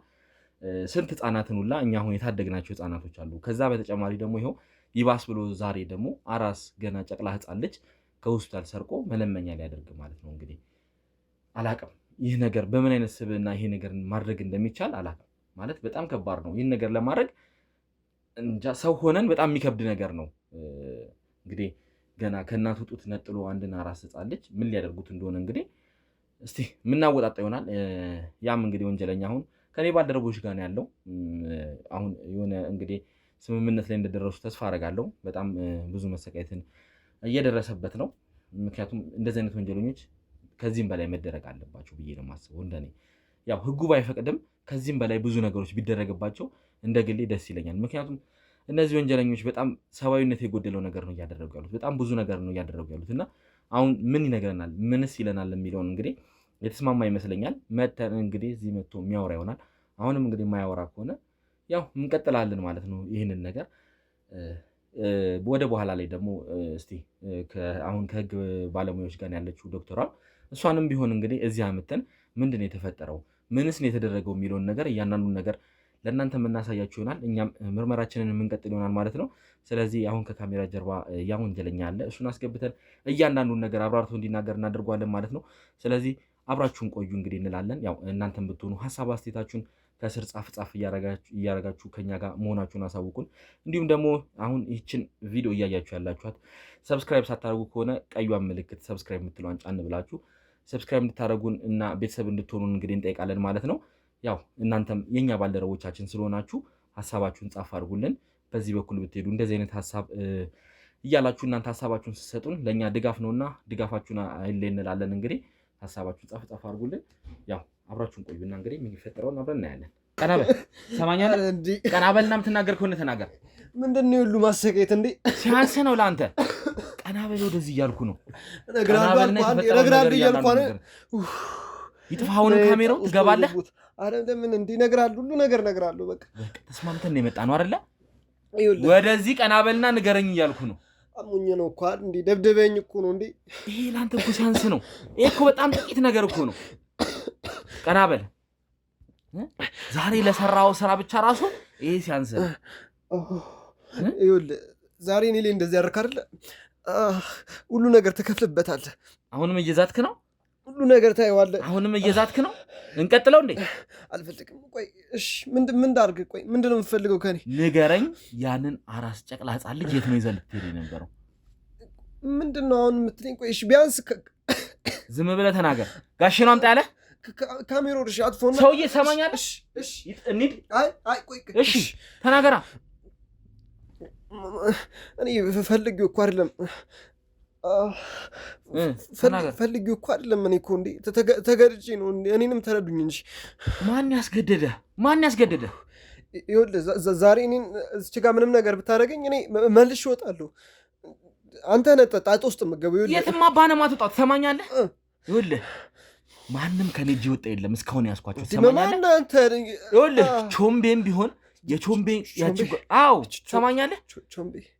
S2: ስንት ህፃናትን ሁላ እኛ አሁን የታደግናቸው ህፃናቶች አሉ። ከዛ በተጨማሪ ደግሞ ይኸው ይባስ ብሎ ዛሬ ደግሞ አራስ ገና ጨቅላ ህፃን ልጅ ከሆስፒታል ሰርቆ መለመኛ ሊያደርግ ማለት ነው። እንግዲህ አላቅም ይህ ነገር በምን አይነት ስብዕና ይሄ ነገር ማድረግ እንደሚቻል አላቅም። ማለት በጣም ከባድ ነው። ይህን ነገር ለማድረግ እንጃ ሰው ሆነን በጣም የሚከብድ ነገር ነው። እንግዲህ ገና ከእናቱ ጡት ነጥሎ አንድን አራስ ህፃን ልጅ ምን ሊያደርጉት እንደሆነ እንግዲህ እስቲ የምናወጣጣ ይሆናል። ያም እንግዲህ ወንጀለኛ አሁን ከኔ ባልደረቦች ጋር ነው ያለው። አሁን የሆነ እንግዲህ ስምምነት ላይ እንደደረሱ ተስፋ አደርጋለሁ። በጣም ብዙ መሰቃየትን እየደረሰበት ነው። ምክንያቱም እንደዚህ አይነት ወንጀለኞች ከዚህም በላይ መደረግ አለባቸው ብዬ ነው የማስበው። እንደኔ ያው ህጉ ባይፈቅድም ከዚህም በላይ ብዙ ነገሮች ቢደረግባቸው እንደ ግሌ ደስ ይለኛል። ምክንያቱም እነዚህ ወንጀለኞች በጣም ሰብአዊነት የጎደለው ነገር ነው እያደረጉ ያሉት። በጣም ብዙ ነገር ነው እያደረጉ ያሉት እና አሁን ምን ይነግረናል፣ ምንስ ይለናል የሚለውን እንግዲህ የተስማማ ይመስለኛል። መተን እንግዲህ እዚህ መጥቶ የሚያወራ ይሆናል። አሁንም እንግዲህ የማያወራ ከሆነ ያው እንቀጥላለን ማለት ነው ይህንን ነገር። ወደ በኋላ ላይ ደግሞ እስቲ አሁን ከህግ ባለሙያዎች ጋር ያለችው ዶክተሯ እሷንም ቢሆን እንግዲህ እዚህ አምተን ምንድን ነው የተፈጠረው፣ ምንስ ነው የተደረገው የሚለውን ነገር እያንዳንዱን ነገር ለእናንተ የምናሳያችሁ ይሆናል። እኛም ምርመራችንን የምንቀጥል ይሆናል ማለት ነው። ስለዚህ አሁን ከካሜራ ጀርባ ያ ወንጀለኛ አለ። እሱን አስገብተን እያንዳንዱን ነገር አብራርቶ እንዲናገር እናደርጓለን ማለት ነው። ስለዚህ አብራችሁን ቆዩ እንግዲህ እንላለን። ያው እናንተም ብትሆኑ ሀሳብ አስተያየታችሁን ከስር ጻፍ እያረጋችሁ ከኛ ጋር መሆናችሁን አሳውቁን። እንዲሁም ደግሞ አሁን ይህችን ቪዲዮ እያያችሁ ያላችኋት ሰብስክራይብ ሳታደርጉ ከሆነ ቀዩን ምልክት ሰብስክራይብ የምትለዋን ጫን ብላችሁ ሰብስክራይብ እንድታደርጉን እና ቤተሰብ እንድትሆኑን እንግዲህ እንጠይቃለን ማለት ነው። ያው እናንተም የኛ ባልደረቦቻችን ስለሆናችሁ ሀሳባችሁን ጻፍ አድርጉልን። በዚህ በኩል ብትሄዱ እንደዚህ አይነት ሀሳብ እያላችሁ እናንተ ሀሳባችሁን ስትሰጡን ለእኛ ድጋፍ ነውና ድጋፋችሁን አይለይ እንላለን። እንግዲህ ሀሳባችሁን ጻፍ አድርጉልን። ያው አብራችሁን ቆዩና እንግዲህ የሚፈጠረውን አብረን እናያለን። ቀናበል ሰማኛለህ? ቀናበልና የምትናገር ከሆነ ተናገር።
S3: ምንድን ነው ሁሉ ማሰቃየት እንዴ?
S2: ሲያንስ ነው ለአንተ። ቀናበል ወደዚህ እያልኩ ነው።
S3: እነግርሃለሁ እያልኩ ነው።
S2: ይጥፋውን ካሜራው ትገባለህ።
S3: አረ ለምን እንዲህ እነግርሃለሁ፣ ሁሉ ነገር እነግርሃለሁ። በቃ
S2: ተስማምተን ነው የመጣ ነው አይደለ? ወደዚህ ቀናበልና ንገረኝ እያልኩ ነው።
S3: አሙኝ ነው እኮ እንዴ፣ ደብደበኝ እኮ ነው እንዴ።
S2: ይሄ ለአንተ እኮ ሲያንስ ነው። ይሄ እኮ በጣም ጥቂት ነገር እኮ ነው። ቀናበል ዛሬ ለሰራው ስራ ብቻ ራሱ ይሄ ሲያንስ ነው።
S3: ይኸውልህ ዛሬ እኔ ላይ እንደዚህ ያደርክ አይደለ? ሁሉ ነገር ትከፍልበታለህ።
S2: አሁንም እየዛትክ ነው።
S3: ሁሉ ነገር ታየዋለህ።
S2: አሁንም እየዛትክ ነው። እንቀጥለው እንዴ?
S3: አልፈልግም። ቆይ እሺ፣ ምን ዳርግ? ቆይ ምንድነው የምትፈልገው ከኔ?
S2: ንገረኝ። ያንን አራስ ጨቅላ ህፃን ልጅ የት ነው ይዘህ ልትሄድ የነበረው?
S3: ምንድነው አሁን የምትለኝ? ቆይ እሺ፣ ቢያንስ
S2: ዝም ብለህ ተናገር። ጋሼ ነው አምጣ ያለህ?
S3: ካሜራው እሺ፣ አጥፎና
S2: ሰውዬ ሰማኛለህ?
S3: እሺ፣
S2: እንሂድ።
S3: አይ ቆይ
S2: እሺ፣ ተናገራ።
S3: እኔ ፈልጌው እኮ አይደለም ፈልጌው እኮ አይደለም። እኔ እኮ እንዴ ተገድጄ ነው። እኔንም ተረዱኝ እንጂ።
S2: ማን ያስገደደ?
S3: ይኸውልህ ዛሬ እኔን እዚች ጋር ምንም ነገር ብታደርገኝ እኔ መልሼ እወጣለሁ። አንተ ነህ ጣጣ ውስጥ የምትገባው።
S2: የትም አባነህ ማትወጣው ትሰማኛለህ? ይኸውልህ ማንም ከኔ እጅ ወጣ የለም እስካሁን ያስኳቸው። ትሰማኛለህ? ይኸውልህ ቾምቤም ቢሆን የቾምቤ ያቺ አው ትሰማኛለህ?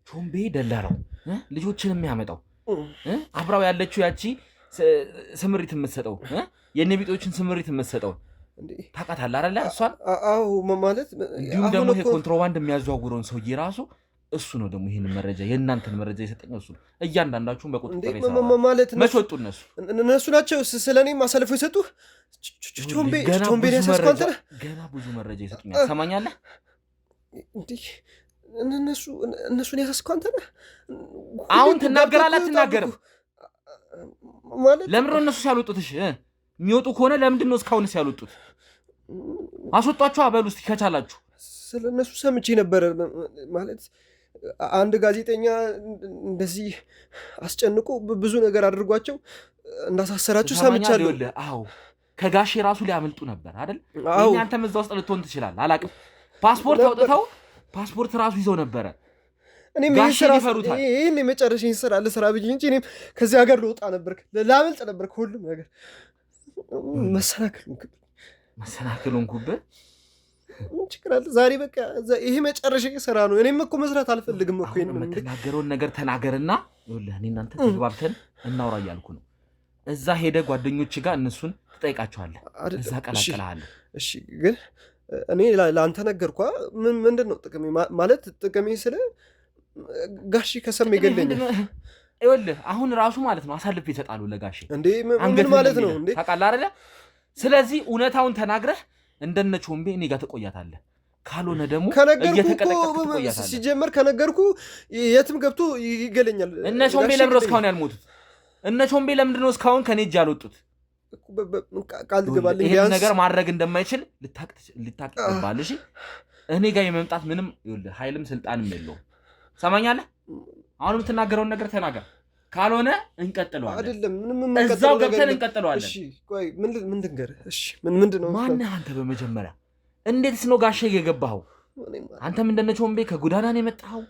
S2: ቾምቤ ደላላው ልጆችን የሚያመጣው አብራው ያለችው ያቺ ስምሪት የምትሰጠው የእነ ቢጦችን ስምሪት የምትሰጠው ታውቃታለህ አይደለ? እሷን
S3: አዎ ማለት
S2: እንዲሁም ደግሞ ይሄ ኮንትሮባንድ የሚያዘዋውረውን ሰውዬ ራሱ እሱ ነው። ደግሞ ይሄን መረጃ የእናንተን መረጃ የሰጠኝ እሱ ነው። እያንዳንዳችሁን በቁጥጥር ይሰራል ማለት መች ወጡ? እነሱ
S3: ናቸው ስለኔ አሳልፈው የሰጡህ። ቾምቤን ያሳስኩ አንተ ነህ።
S2: ገና ብዙ መረጃ ይሰጡኛል። ትሰማኛለህ?
S3: እንዲህ እነሱን ያሳስኩ አንተ ነህ።
S2: አሁን ትናገራለህ አትናገርም? ለምንድን ነው እነሱ ሲያልወጡትሽ? የሚወጡ ከሆነ ለምንድን ነው እስካሁንስ ያልወጡት? አስወጧቸው አበሉ እስኪ ከቻላችሁ።
S3: ስለ እነሱ ሰምቼ ነበረ ማለት አንድ ጋዜጠኛ እንደዚህ አስጨንቆ ብዙ ነገር አድርጓቸው እንዳሳሰራችሁ ሰምቻለሁ።
S2: አዎ ከጋሼ ራሱ ሊያመልጡ ነበር አይደል? አንተም እዛ ውስጥ ልትሆን ትችላለህ። አላውቅም። ፓስፖርት አውጥተው ፓስፖርት ራሱ ይዘው ነበረ።
S3: እኔም ይህን የመጨረሻዬን ስራ ልስራ ብዬ እንጂ እኔም ከዚህ ሀገር ልወጣ ነበር፣ ላመልጥ ነበር ከሁሉም ነገር።
S2: መሰናክል ሆንኩብህ።
S3: ምን ችግር አለ? ዛሬ በቃ ይሄ መጨረሻዬ ስራ ነው። እኔም እኮ መስራት አልፈልግም እኮ።
S2: የምትናገረውን ነገር ተናገርና ይኸውልህ እኔ እናንተ ተግባብተን እናውራ እያልኩ ነው። እዛ ሄደህ ጓደኞች ጋር እነሱን ትጠይቃቸዋለህ። እዛ ቀላቀልሃለሁ።
S3: እሺ ግን እኔ ለአንተ ነገርኳ። ምንድን ነው ጥቅሜ? ማለት ጥቅሜ ስለ ጋሼ ከሰም ይገለኛል።
S2: ይኸውልህ አሁን ራሱ ማለት ነው አሳልፌ ይሰጣሉ ለጋሼ።
S3: እንዴ ምን ማለት ነው እንዴ?
S2: ታውቃለህ አይደለ? ስለዚህ እውነታውን ተናግረህ እንደነ ቾምቤ እኔ ጋር ትቆያታለህ። ካልሆነ ደግሞ እየተቀጠቀጥክ ትቆያታለህ።
S3: ሲጀመር ከነገርኩ የትም ገብቶ ይገለኛል።
S2: እነ ቾምቤ ለምንድን ነው እስካሁን ያልሞቱት? እነ ቾምቤ ለምንድን ነው እስካሁን ከኔ እጅ ያልወጡት?
S3: ቃል ትገባለህ
S2: ይሄን ነገር ማድረግ እንደማይችል ልታቅ ይገባል። እሺ እኔ ጋር የመምጣት ምንም ይኸውልህ ኃይልም ስልጣንም የለውም። ሰማኛለህ? አሁን የምትናገረውን ነገር ተናገር። ካልሆነ እንቀጥለዋለን።
S3: አይደለም
S2: እዛው ገብተን እንቀጥለዋለን።
S3: እሺ ቆይ ምን ልንገርህ? እሺ ምንድን ነው?
S2: ማነህ አንተ? በመጀመሪያ እንዴትስ ነው ጋሼ የገባኸው? አንተም እንደነ ቾምቤ ከጎዳና ነው የመጣኸው?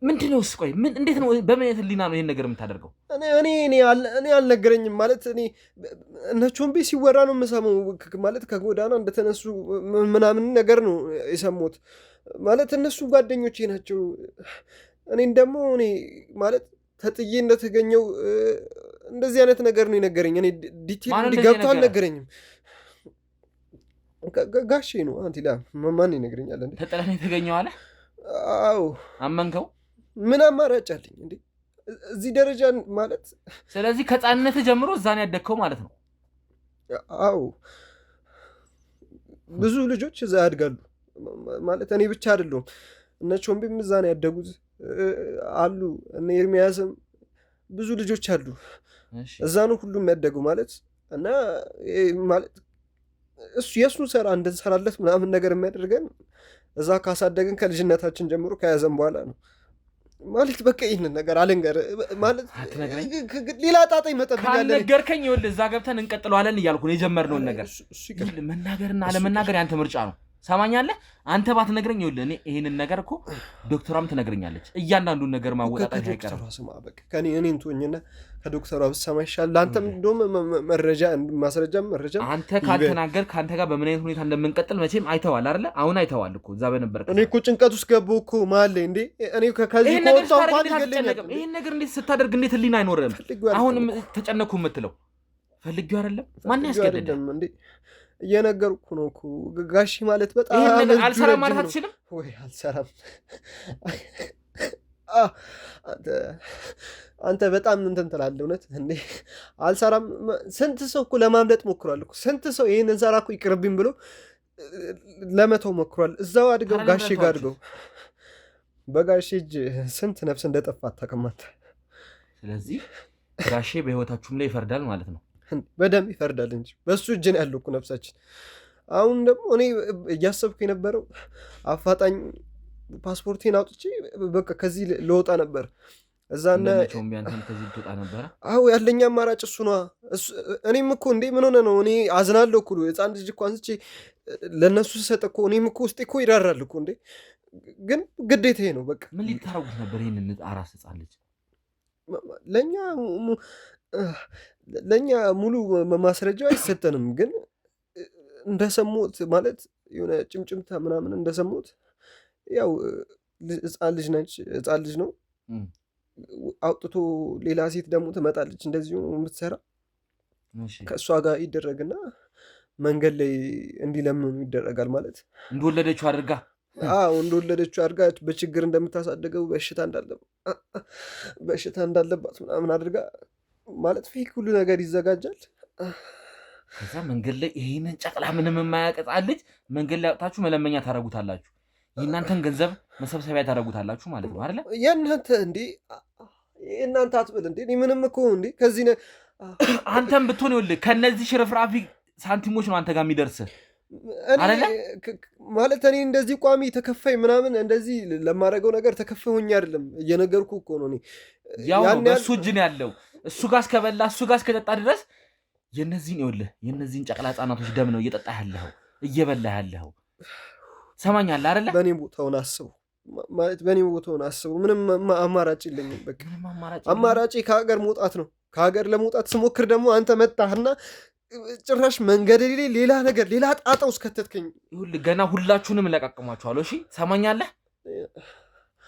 S2: ምንድን ነው? ቆይ እንዴት ነው? በምን አይነት ህሊና ነው ይሄን ነገር የምታደርገው?
S3: እኔ አልነገረኝም ማለት እኔ እነ ቾምቤ ሲወራ ነው የምሰማው። ማለት ከጎዳና እንደተነሱ ምናምን ነገር ነው የሰማሁት። ማለት እነሱ ጓደኞቼ ናቸው። እኔን ደግሞ እኔ ማለት ተጥዬ እንደተገኘው እንደዚህ አይነት ነገር ነው የነገረኝ። እኔ ዲቴል እንዲገብቶ አልነገረኝም። ጋሼ ነው አንቲላ ማን ይነግረኛል እንዴ?
S2: ተጠላኝ የተገኘው አለ።
S3: አዎ
S2: አመንከው?
S3: ምን አማራጭ አለኝ እንዴ እዚህ ደረጃ ማለት?
S2: ስለዚህ ከጻንነት ጀምሮ እዛ ነው ያደግከው ማለት ነው?
S3: አዎ ብዙ ልጆች እዛ ያድጋሉ ማለት እኔ ብቻ አይደለሁም። እነ ቾምቤም እዛ ነው ያደጉት አሉ። እነ ኤርሚያስም ብዙ ልጆች አሉ። እዛ ነው ሁሉም ያደጉ ማለት እና ማለት እሱ የእሱን ስራ እንድንሰራለት ምናምን ነገር የሚያደርገን እዛ ካሳደግን ከልጅነታችን ጀምሮ ከያዘን በኋላ ነው ማለት። በቃ ይህንን ነገር አልንገርህ ማለት ሌላ ጣጣ ይመጣብኛል።
S2: ካልነገርከኝ ይኸውልህ እዛ ገብተን እንቀጥለዋለን እያልኩ ነው። የጀመርነውን ነገር መናገርና አለመናገር ያንተ ምርጫ ነው። ሰማኛለህ? አንተ ባትነግረኝ ይኸውልህ እኔ ይሄንን ነገር እኮ ዶክተሯም ትነግረኛለች። እያንዳንዱን ነገር ማወጣጣት አይቀርም።
S3: እኔን ትሆኝና ከዶክተሯ ብትሰማ ይሻላል። አንተም እንደውም ማስረጃ
S2: አንተ ካልተናገር ከአንተ ጋር በምን አይነት ሁኔታ እንደምንቀጥል መቼም አይተዋል አይደለ? አሁን አይተዋል እኮ እዛ በነበር።
S3: እኔ እኮ ጭንቀት ውስጥ ገባሁ እኮ መሀል ላይ እንዴ። እኔ ከዚህ ከወጣሁ እንኳን ይገለኛል።
S2: ይሄን ነገር እንዴት ስታደርግ እንዴት ህሊና አይኖርም? አሁንም ተጨነኩ የምትለው ፈልጌው አይደለም? ማን ያስገደደ እንዴ?
S3: እየነገርኩ ነው እኮ ጋሼ ማለት በጣም
S2: አልሰራም ማለት አትችልም
S3: ወይ? አልሰራም አንተ በጣም እንትን ትላለህ። እውነት እንዴ አልሰራም። ስንት ሰው እኮ ለማምለጥ ሞክሯል እኮ። ስንት ሰው ይሄንን ሰራ እኮ ይቅርብኝ ብሎ ለመተው ሞክሯል። እዛው አድገው ጋሼ ጋር አድገው በጋሼ እጅ ስንት ነፍስ እንደጠፋ አታውቅም አንተ።
S2: ስለዚህ ጋሼ በህይወታችሁም ላይ ይፈርዳል ማለት ነው?
S3: በደንብ ይፈርዳል እንጂ በሱ እጅ ነው ያለው እኮ ነፍሳችን። አሁን ደግሞ እኔ እያሰብኩ የነበረው አፋጣኝ ፓስፖርቴን አውጥቼ በቃ ከዚህ ልወጣ ነበር። እዛና
S2: ከዚህ ልትወጣ ነበረ?
S3: አዎ ያለኝ አማራጭ እሱ ነዋ። እኔም እኮ እንዴ ምን ሆነ ነው? እኔ አዝናለሁ እኮ ህፃን ልጅ እኮ አንስቼ ለእነሱ ስሰጥ እኮ እኔም እኮ ውስጤ እኮ ይራራል እኮ እንዴ። ግን ግዴታዬ ነው በቃ።
S2: ምን ሊታረጉት ነበር ይህንን አራስ ህፃን ልጅ?
S3: ለእኛ ሙሉ ማስረጃው አይሰጠንም፣ ግን እንደሰሙት ማለት የሆነ ጭምጭምታ ምናምን እንደሰሙት ያው ህፃን ልጅ ነው አውጥቶ ሌላ ሴት ደግሞ ትመጣለች እንደዚሁ የምትሰራ ከእሷ ጋር ይደረግና መንገድ ላይ እንዲለምኑ ይደረጋል። ማለት
S2: እንደወለደችው አድርጋ
S3: እንደወለደችው አድርጋ በችግር እንደምታሳደገው በሽታ እንዳለባት ምናምን አድርጋ ማለት ፌክ ሁሉ ነገር ይዘጋጃል።
S2: ከዛ መንገድ ላይ ይሄንን ጨቅላ ምንም የማያውቅ ልጅ መንገድ ላይ አውጥታችሁ መለመኛ ታደርጉታላችሁ። የእናንተን ገንዘብ መሰብሰቢያ ታደርጉታላችሁ ማለት ነው አይደለ?
S3: የእናንተ እንዴ የእናንተ አትበል እንዴ እኔ ምንም እኮ እንዴ ከዚህ
S2: አንተም ብትሆን ይኸውልህ ከነዚህ ሽርፍራፊ ሳንቲሞች ነው አንተ ጋር የሚደርስህ አይደለ?
S3: ማለት እኔ እንደዚህ ቋሚ ተከፋይ ምናምን እንደዚህ ለማድረገው ነገር ተከፋይ ሆኜ አይደለም እየነገርኩ እኮ ነው። እኔ
S2: ያው በእሱ እጅ ነው ያለው። እሱ ጋር እስከበላ እሱ ጋር እስከጠጣ ድረስ የነዚህን ይኸውልህ የነዚህን ጨቅላ ህጻናቶች ደም ነው እየጠጣህ ያለኸው እየበላህ ያለኸው። ሰማኛለህ አይደለ?
S3: በእኔ ቦታውን አስቡ ማለት በእኔ ቦታውን አስቡ። ምንም አማራጭ የለኝም። በቃ አማራጭ ከሀገር መውጣት ነው። ከሀገር ለመውጣት ስሞክር ደግሞ አንተ መጣህና ጭራሽ መንገድ ሌላ ነገር ሌላ ጣጣ ውስጥ ከተትከኝ።
S2: ይኸውልህ ገና ሁላችሁንም እለቃቅማችኋለሁ። እሺ ሰማኛለህ?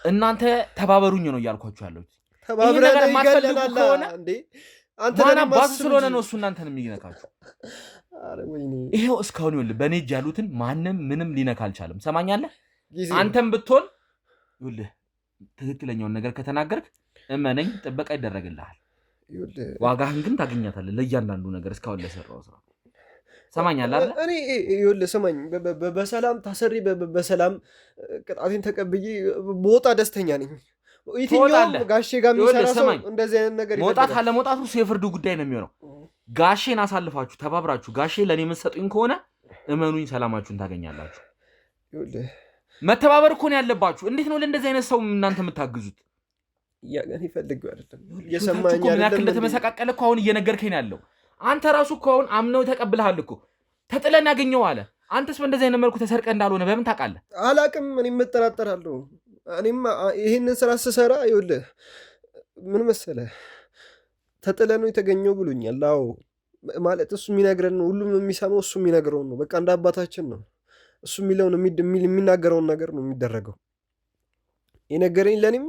S2: እናንተ ተባበሩኝ ነው እያልኳችሁ ያለሁት።
S3: ተባብረን ይገለናል እንዴ? አንተ
S2: ማን ባስ ስለሆነ ነው እሱ እናንተን የሚነካችሁ። ይሄው እስካሁን ይኸውልህ በእኔ እጅ ያሉትን ማንም ምንም ሊነካ አልቻለም። ሰማኛለህ? አንተም ብትሆን ይኸውልህ ትክክለኛውን ነገር ከተናገርክ እመነኝ ጥበቃ ይደረግልሃል። ዋጋህን ግን ታገኛታለህ ለእያንዳንዱ ነገር እስካሁን ለሰራው ስራ። ሰማኛለህ አይደል?
S3: እኔ ይኸውልህ ስማኝ፣ በሰላም ታሰሪ በሰላም ቅጣቴን ተቀብዬ በወጣ ደስተኛ ነኝ። የትኛውም ጋሼ ጋር የሚሰራ ሰው እንደዚህ አይነት ነገር
S2: መውጣት አለመውጣቱ የፍርዱ ጉዳይ ነው የሚሆነው። ጋሼን አሳልፋችሁ ተባብራችሁ ጋሼ ለእኔ የምትሰጡኝ ከሆነ እመኑኝ ሰላማችሁን ታገኛላችሁ። መተባበር እኮ ነው ያለባችሁ። እንዴት ነው ለእንደዚህ አይነት ሰው እናንተ የምታግዙት?
S3: ያገን ይፈልጉ አይደለም የሰማኝ
S2: ምን ያክል እንደተመሰቃቀለ እኮ አሁን እየነገርከኝ ያለው አንተ ራሱ እኮ አሁን አምነው ተቀብለሃል እኮ ተጥለን ያገኘው አለ። አንተስ በእንደዚህ አይነት መልኩ ተሰርቀ እንዳልሆነ በምን ታውቃለህ?
S3: አላቅም። እኔም እጠራጠራለሁ። እኔም ይሄንን ስራ ስሰራ ይኸውልህ ምን መሰለህ ተጥለ ነው የተገኘው ብሎኛል። አዎ ማለት እሱ የሚነግረን ነው፣ ሁሉም የሚሰማው እሱ የሚነግረውን ነው። በቃ እንደ አባታችን ነው። እሱ የሚለውን የሚናገረውን ነገር ነው የሚደረገው። የነገረኝ ለእኔም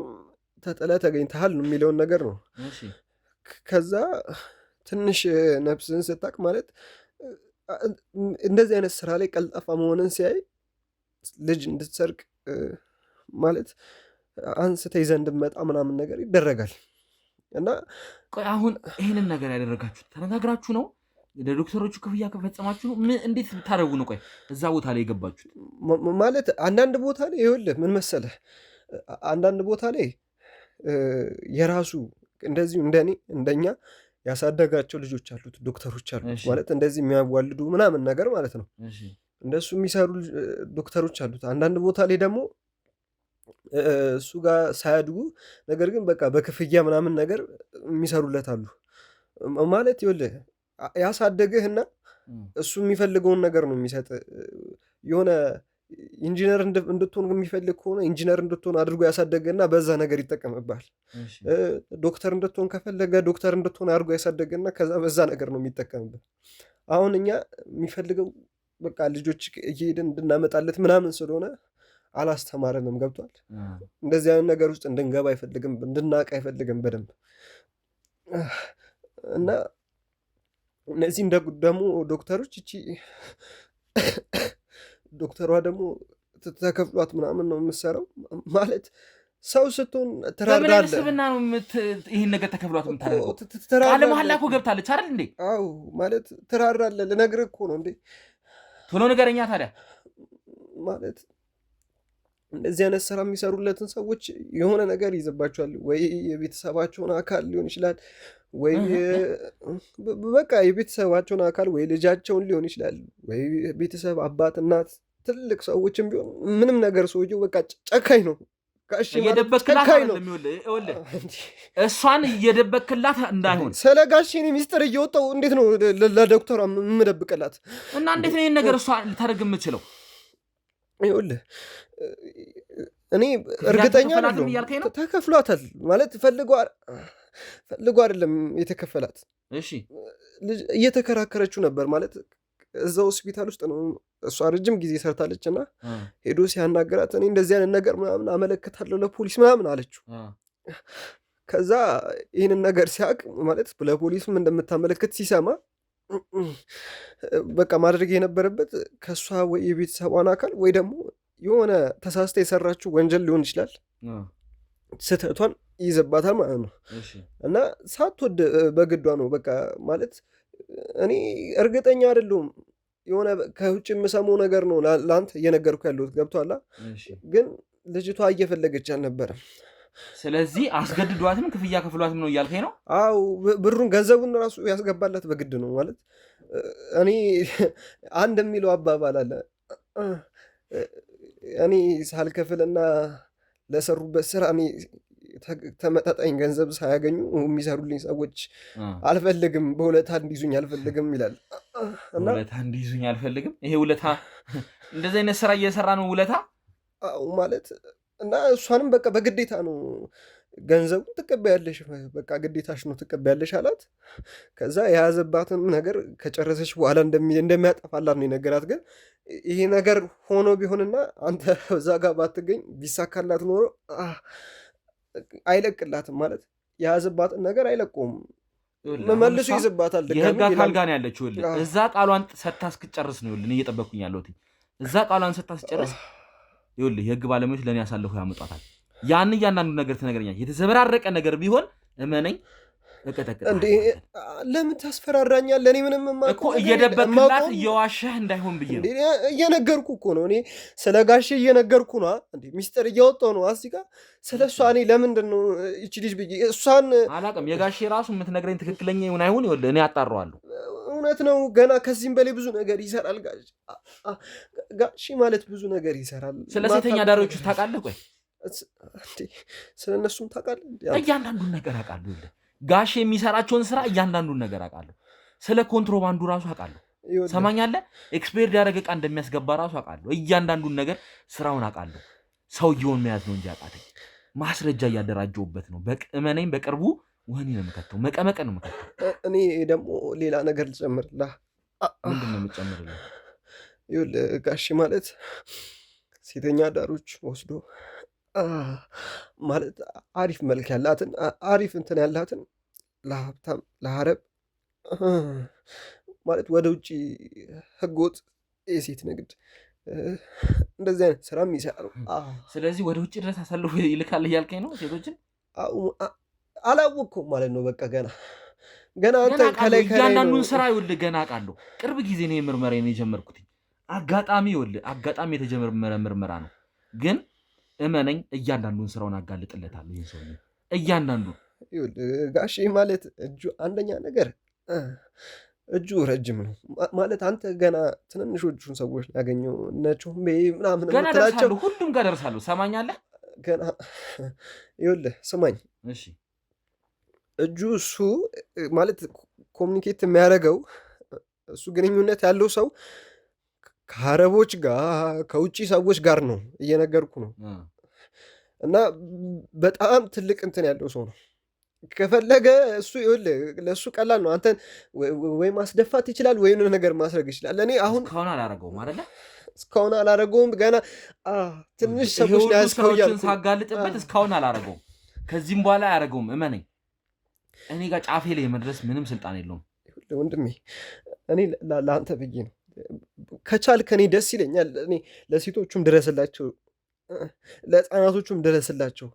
S3: ተጥለ ተገኝተሃል ነው የሚለውን ነገር ነው። ከዛ ትንሽ ነፍስን ስታቅ ማለት እንደዚህ አይነት ስራ ላይ ቀልጣፋ መሆንን ሲያይ ልጅ እንድትሰርቅ ማለት አንስተ ይዘህ እንድመጣ ምናምን ነገር ይደረጋል። እና
S2: ቆይ አሁን ይህንን ነገር ያደረጋችሁት ተነጋግራችሁ ነው? ለዶክተሮቹ ክፍያ ከፈጸማችሁ ነው? እንዴት ብታደርጉ ነው? ቆይ እዛ ቦታ ላይ የገባችሁት
S3: ማለት አንዳንድ ቦታ ላይ ይኸውልህ ምን መሰለህ አንዳንድ ቦታ ላይ የራሱ እንደዚሁ እንደኛ ያሳደጋቸው ልጆች አሉት፣ ዶክተሮች አሉት ማለት እንደዚህ የሚያዋልዱ ምናምን ነገር ማለት ነው። እንደሱ የሚሰሩ ዶክተሮች አሉት። አንዳንድ ቦታ ላይ ደግሞ እሱ ጋር ሳያድጉ ነገር ግን በቃ በክፍያ ምናምን ነገር የሚሰሩለት አሉ። ማለት ይኸውልህ ያሳደግህና እሱ የሚፈልገውን ነገር ነው የሚሰጥ። የሆነ ኢንጂነር እንድትሆን የሚፈልግ ከሆነ ኢንጂነር እንድትሆን አድርጎ ያሳደገና በዛ ነገር ይጠቀምባል። ዶክተር እንድትሆን ከፈለገ ዶክተር እንድትሆን አድርጎ ያሳደገና ከዛ በዛ ነገር ነው የሚጠቀምበት። አሁን እኛ የሚፈልገው በቃ ልጆች እየሄድን እንድናመጣለት ምናምን ስለሆነ አላስተማረንም። ገብቷል? እንደዚህ አይነት ነገር ውስጥ እንድንገባ አይፈልግም፣ እንድናውቅ አይፈልግም በደንብ እና እነዚህ ደግሞ ዶክተሮች እቺ ዶክተሯ ደግሞ ተከፍሏት ምናምን ነው የምትሰራው። ማለት ሰው ስትሆን ትራራለህ።
S2: ስብና ነው ይህን ነገር ተከፍሏት የምታደርገው። ቃለ መሐላ እኮ ገብታለች አይደል እንዴ?
S3: አዎ ማለት ትራራለህ። ልነግርህ እኮ ነው እንዴ።
S2: ቶሎ ንገረኛ ታዲያ።
S3: ማለት እንደዚህ አይነት ስራ የሚሰሩለትን ሰዎች የሆነ ነገር ይዘባቸዋል። ወይ የቤተሰባቸውን አካል ሊሆን ይችላል፣ ወይ በቃ የቤተሰባቸውን አካል ወይ ልጃቸውን ሊሆን ይችላል፣ ወይ ቤተሰብ አባት፣ እናት፣ ትልቅ ሰዎችም ቢሆን ምንም ነገር ሰውየው በቃ ጨካኝ ነው።
S2: እየደበክላት እሷን እየደበክላት እንዳይሆን
S3: ስለ ጋሼን ሚስጥር እየወጣው እንዴት ነው ለዶክተሯ የምደብቅላት?
S2: እና እንዴት ነው ይህን ነገር እሷ ልታደርግ የምችለው?
S3: ይኸውልህ እኔ እርግጠኛ ተከፍሏታል ማለት ፈልጎ አይደለም የተከፈላት።
S2: እሺ
S3: እየተከራከረችው ነበር ማለት እዛ ሆስፒታል ውስጥ ነው እሷ ረጅም ጊዜ ሰርታለች እና ሄዶ ሲያናገራት እኔ እንደዚህ አይነት ነገር ምናምን አመለክታለሁ ለፖሊስ ምናምን አለችው። ከዛ ይህንን ነገር ሲያውቅ ማለት ለፖሊስም እንደምታመለክት ሲሰማ በቃ ማድረግ የነበረበት ከእሷ ወይ የቤተሰቧን አካል ወይ ደግሞ የሆነ ተሳስተ የሰራችው ወንጀል ሊሆን ይችላል ስህተቷን ይይዘባታል ማለት ነው። እና ሳትወድ በግዷ ነው በቃ ማለት እኔ እርግጠኛ አይደለሁም። የሆነ ከውጭ የምሰማው ነገር ነው ለአንተ እየነገርኩ ያለሁት ገብቶሃል። ግን ልጅቷ እየፈለገች አልነበረም።
S2: ስለዚህ አስገድዷትም ክፍያ ከፍሏትም ነው እያልከኝ ነው?
S3: አው ብሩን ገንዘቡን ራሱ ያስገባላት በግድ ነው ማለት። እኔ አንድ የሚለው አባባል አለ፣ እኔ ሳልከፍልና ለሰሩበት ስራ እኔ ተመጣጣኝ ገንዘብ ሳያገኙ የሚሰሩልኝ ሰዎች አልፈልግም፣ በውለታ እንዲይዙኝ አልፈልግም ይላል።
S2: ውለታ እንዲይዙኝ አልፈልግም። ይሄ ውለታ እንደዚህ አይነት ስራ እየሰራ ነው ውለታ
S3: ማለት እና እሷንም በቃ በግዴታ ነው ገንዘቡን ትቀበያለሽ፣ በቃ ግዴታሽ ነው ትቀበያለሽ አላት። ከዛ የያዘባትን ነገር ከጨረሰች በኋላ እንደሚያጠፋላት ነው የነገራት። ግን ይሄ ነገር ሆኖ ቢሆንና አንተ እዛ ጋር ባትገኝ ቢሳካላት ኖሮ አይለቅላትም ማለት የያዘባትን ነገር አይለቀውም፣ መልሶ ይዝባታል።
S2: የህግ አካል ጋር ነው ያለችው። እዛ ቃሏን ሰታ እስክጨርስ ነው እኔ እየጠበቅኩኝ ያለሁት። እዛ ቃሏን ሰታ እስጨርስ ይኸውልህ የህግ ባለሙያዎች ለእኔ ያሳልፉ ያመጧታል። ያን እያንዳንዱ ነገር ትነግረኛለህ። የተዘበራረቀ ነገር ቢሆን እመነኝ
S3: እንዴ ለምን ታስፈራራኛለህ? እኔ ምንም
S2: እኮ እየደበቅላት እየዋሸህ እንዳይሆን ብዬ ነው።
S3: እየነገርኩ እኮ ነው። እኔ ስለ ጋሼ እየነገርኩ ነው። እንዴ ሚስጥር እያወጣሁ ነው። አስጋ ስለ እሷ እኔ ለምንድን ነው ይቺ ልጅ ብዬ እሷን
S2: አላውቅም። የጋሼ ራሱ የምትነግረኝ ትክክለኛ ይሁን አይሁን ይኸውልህ እኔ አጣራዋለሁ።
S3: እውነት ነው። ገና ከዚህም በላይ ብዙ ነገር ይሰራል ጋሼ ማለት ብዙ ነገር ይሰራል።
S2: ስለ ሴተኛ አዳሪዎች ውስጥ ታውቃለህ? ቆይ
S3: ስለ እነሱም ታውቃለህ?
S2: እያንዳንዱን ነገር አውቃለሁ። ጋሼ የሚሰራቸውን ስራ እያንዳንዱን ነገር አውቃለሁ። ስለ ኮንትሮባንዱ ራሱ አውቃለሁ። ሰማኛለህ? ኤክስፔርድ ያደረገ ዕቃ እንደሚያስገባ ራሱ አውቃለሁ። እያንዳንዱን ነገር ስራውን አውቃለሁ። ሰውየውን መያዝ ነው እንጂ አቃተኝ። ማስረጃ እያደራጀውበት ነው። በቅመነኝ በቅርቡ ወህኒ ነው የምከተው፣ መቀመቀ ነው የምከተው።
S3: እኔ ደግሞ ሌላ ነገር ልጨምርልህ።
S2: ምንድን ነው የምትጨምርልህ?
S3: ይኸውልህ ጋሼ ማለት ሴተኛ አዳሮች ወስዶ ማለት አሪፍ መልክ ያላትን አሪፍ እንትን ያላትን ለሀብታም ለሀረብ ማለት ወደ ውጭ ህገወጥ የሴት ንግድ እንደዚህ አይነት ስራ ይሰራሉ።
S2: ስለዚህ ወደ ውጭ ድረስ አሳልፎ ይልካል እያልከኝ ነው? ሴቶችን
S3: አላወቅኩም ማለት ነው። በቃ ገና አንተ ከላይ
S2: እያንዳንዱን ስራ ይኸውልህ ገና አውቃለሁ። ቅርብ ጊዜ ነው የምርመራዬን የጀመርኩት። አጋጣሚ ይኸውልህ አጋጣሚ የተጀመረ ምርመራ ነው። ግን እመነኝ እያንዳንዱን ስራውን አጋልጥለታለሁ። ይሄ ሰውዬ እያንዳንዱን
S3: ጋሼ ማለት እጁ አንደኛ ነገር እጁ ረጅም ነው ማለት አንተ ገና ትንንሾቹን ሰዎች ያገኘው እነቸውም ምናምን
S2: ገና ደርሳለሁ፣ ሁሉም ጋር ደርሳለሁ። ሰማኛለህ?
S3: ገና ይኸውልህ ስማኝ።
S2: እሺ
S3: እጁ እሱ ማለት ኮሚኒኬት የሚያደርገው እሱ ግንኙነት ያለው ሰው ከአረቦች ጋር ከውጭ ሰዎች ጋር ነው እየነገርኩ ነው። እና በጣም ትልቅ እንትን ያለው ሰው ነው። ከፈለገ እሱ ይኸውልህ ለእሱ ቀላል ነው። አንተን ወይ ማስደፋት ይችላል ወይ ነገር ማስረግ ይችላል። እኔ አሁን
S2: እስካሁን አላረገውም አይደለ?
S3: እስካሁን አላረገውም። ገና ትንሽ ሰዎች ላይ
S2: ያስከውያል ሳጋልጥበት እስካሁን አላረገውም። ከዚህም በኋላ አያረገውም። እመነኝ እኔ ጋር ጫፌ ላይ የመድረስ ምንም ስልጣን የለውም።
S3: ወንድሜ እኔ ለአንተ ብዬ ነው። ከቻልክ እኔ ደስ ይለኛል። እኔ ለሴቶቹም ድረስላቸው፣ ለህፃናቶቹም ድረስላቸው።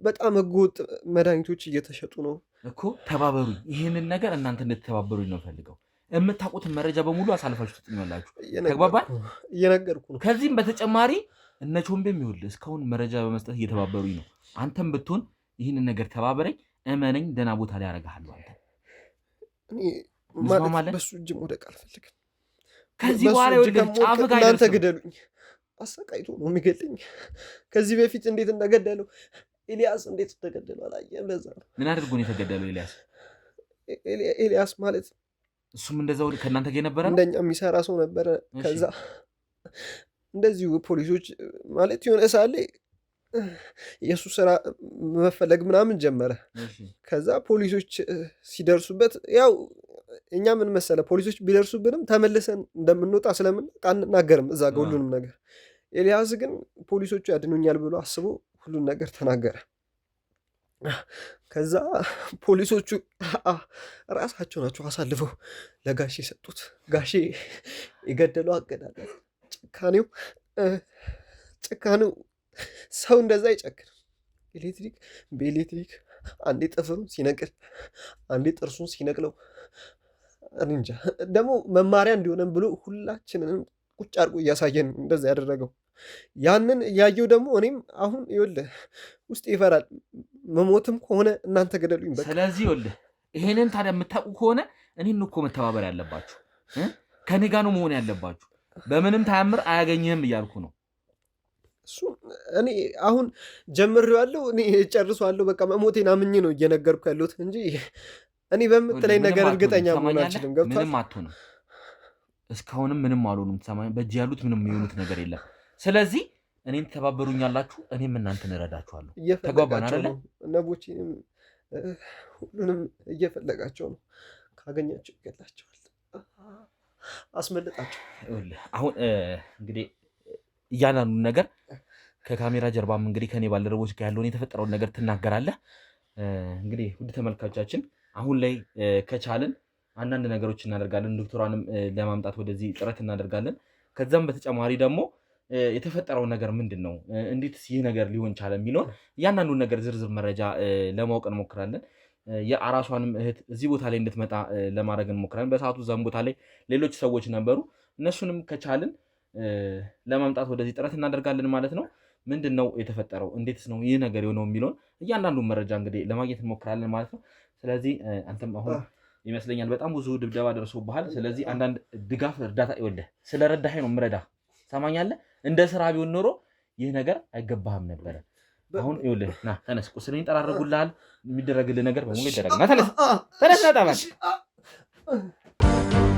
S3: በጣም ህገወጥ መድኃኒቶች እየተሸጡ ነው
S2: እኮ። ተባበሩኝ። ይህንን ነገር እናንተ እንድትተባበሩኝ ነው ፈልገው። የምታውቁትን መረጃ በሙሉ አሳልፋችሁ ትጥኛላችሁ። ተግባባን?
S3: እየነገርኩ ነው።
S2: ከዚህም በተጨማሪ እነ ቾምቤም ይኸውልህ እስካሁን መረጃ በመስጠት እየተባበሩኝ ነው። አንተም ብትሆን ይህንን ነገር ተባበረኝ። እመነኝ ደህና ቦታ ላይ ያደርግሃለሁ። አንተ
S3: ማለት በሱ እጅ መውደቅ አልፈልግም።
S2: ከዚህ በኋላ ይኸውልህ ጫፍ ጋር
S3: እናንተ ግደሉኝ። አሰቃይቶ ነው የሚገለኝ። ከዚህ በፊት እንዴት እንደገደለው ኤልያስ እንዴት እንደገደለው አላየህም? ለዛ ነው።
S2: ምን አድርጎ ነው የተገደለው ኤልያስ?
S3: ኤልያስ ማለት
S2: እሱም እንደዛው ከእናንተ ጋር ነበረ፣
S3: እንደኛ የሚሰራ ሰው ነበረ። ከዛ እንደዚሁ ፖሊሶች ማለት የሆነ ሳለ የእሱ ስራ መፈለግ ምናምን ጀመረ። ከዛ ፖሊሶች ሲደርሱበት ያው እኛ ምን መሰለ ፖሊሶች ቢደርሱብንም ተመልሰን እንደምንወጣ ስለምናውቅ አንናገርም እዛ ጋር ሁሉንም ነገር። ኤልያስ ግን ፖሊሶቹ ያድኑኛል ብሎ አስቦ ሁሉን ነገር ተናገረ። ከዛ ፖሊሶቹ ራሳቸው ናቸው አሳልፈው ለጋሼ ሰጡት። ጋሼ የገደለው አገዳደል ጭካኔው ሰው እንደዛ አይጨክንም። ኤሌክትሪክ በኤሌክትሪክ አንዴ ጥፍሩን ሲነቅል፣ አንዴ ጥርሱን ሲነቅለው፣ እንጃ ደግሞ መማሪያ እንዲሆነን ብሎ ሁላችንንም ቁጭ አድርጎ እያሳየን እንደዛ ያደረገው። ያንን እያየው ደግሞ እኔም አሁን ይኸውልህ ውስጥ ይፈራል። መሞትም ከሆነ እናንተ ገደሉኝ በቃ።
S2: ስለዚህ ይኸውልህ ይሄንን ታዲያ የምታውቁ ከሆነ እኔን እኮ መተባበር ያለባችሁ ከኔ ጋር ነው መሆን ያለባችሁ። በምንም ታምር አያገኝህም እያልኩ ነው።
S3: እሱ እኔ አሁን ጀምሬዋለሁ፣ እኔ ጨርሷለሁ። በቃ መሞቴን አምኜ ነው እየነገርኩ ያለሁት እንጂ እኔ በምትለኝ ነገር እርግጠኛ መሆን አልችልም። ገብቶሃል?
S2: ምንም አትሆንም። እስካሁንም ምንም አልሆኑም። ትሰማኝ? በእጅ ያሉት ምንም የሚሆኑት ነገር የለም። ስለዚህ እኔን ተባበሩኛላችሁ፣ እኔም እናንተን እረዳችኋለሁ። ተግባባን አይደለ?
S3: ነቦቼንም ሁሉንም እየፈለጋቸው ነው። ካገኛቸው ይገላቸዋል። አስመልጣቸው።
S2: አሁን እንግዲህ እያንዳንዱን ነገር ከካሜራ ጀርባም እንግዲህ ከኔ ባልደረቦች ጋር ያለውን የተፈጠረውን ነገር ትናገራለህ። እንግዲህ ውድ ተመልካቾቻችን አሁን ላይ ከቻልን አንዳንድ ነገሮች እናደርጋለን። ዶክተሯንም ለማምጣት ወደዚህ ጥረት እናደርጋለን። ከዛም በተጨማሪ ደግሞ የተፈጠረው ነገር ምንድን ነው፣ እንዴት ይህ ነገር ሊሆን ቻለ የሚለውን እያንዳንዱን ነገር ዝርዝር መረጃ ለማወቅ እንሞክራለን። የአራሷንም እህት እዚህ ቦታ ላይ እንድትመጣ ለማድረግ እንሞክራለን። በሰዓቱ እዛም ቦታ ላይ ሌሎች ሰዎች ነበሩ። እነሱንም ከቻልን ለማምጣት ወደዚህ ጥረት እናደርጋለን ማለት ነው። ምንድን ነው የተፈጠረው፣ እንዴትስ ነው ይህ ነገር የሆነው የሚለውን እያንዳንዱን መረጃ እንግዲህ ለማግኘት እንሞክራለን ማለት ነው። ስለዚህ አንተም አሁን ይመስለኛል በጣም ብዙ ድብደባ ደርሶብሃል። ስለዚህ አንዳንድ ድጋፍ እርዳታ ይወልህ ስለረዳኸኝ ነው የምረዳህ። ሰማኛለህ? እንደ ስራ ቢሆን ኖሮ ይህ ነገር አይገባህም ነበረ። አሁን ይኸውልህ ና ተነስ፣ ቁስልህን ይጠራረጉልሃል። የሚደረግልህ ነገር በሙሉ ይደረግ። ና ተነስ፣ ተነስ፣ ና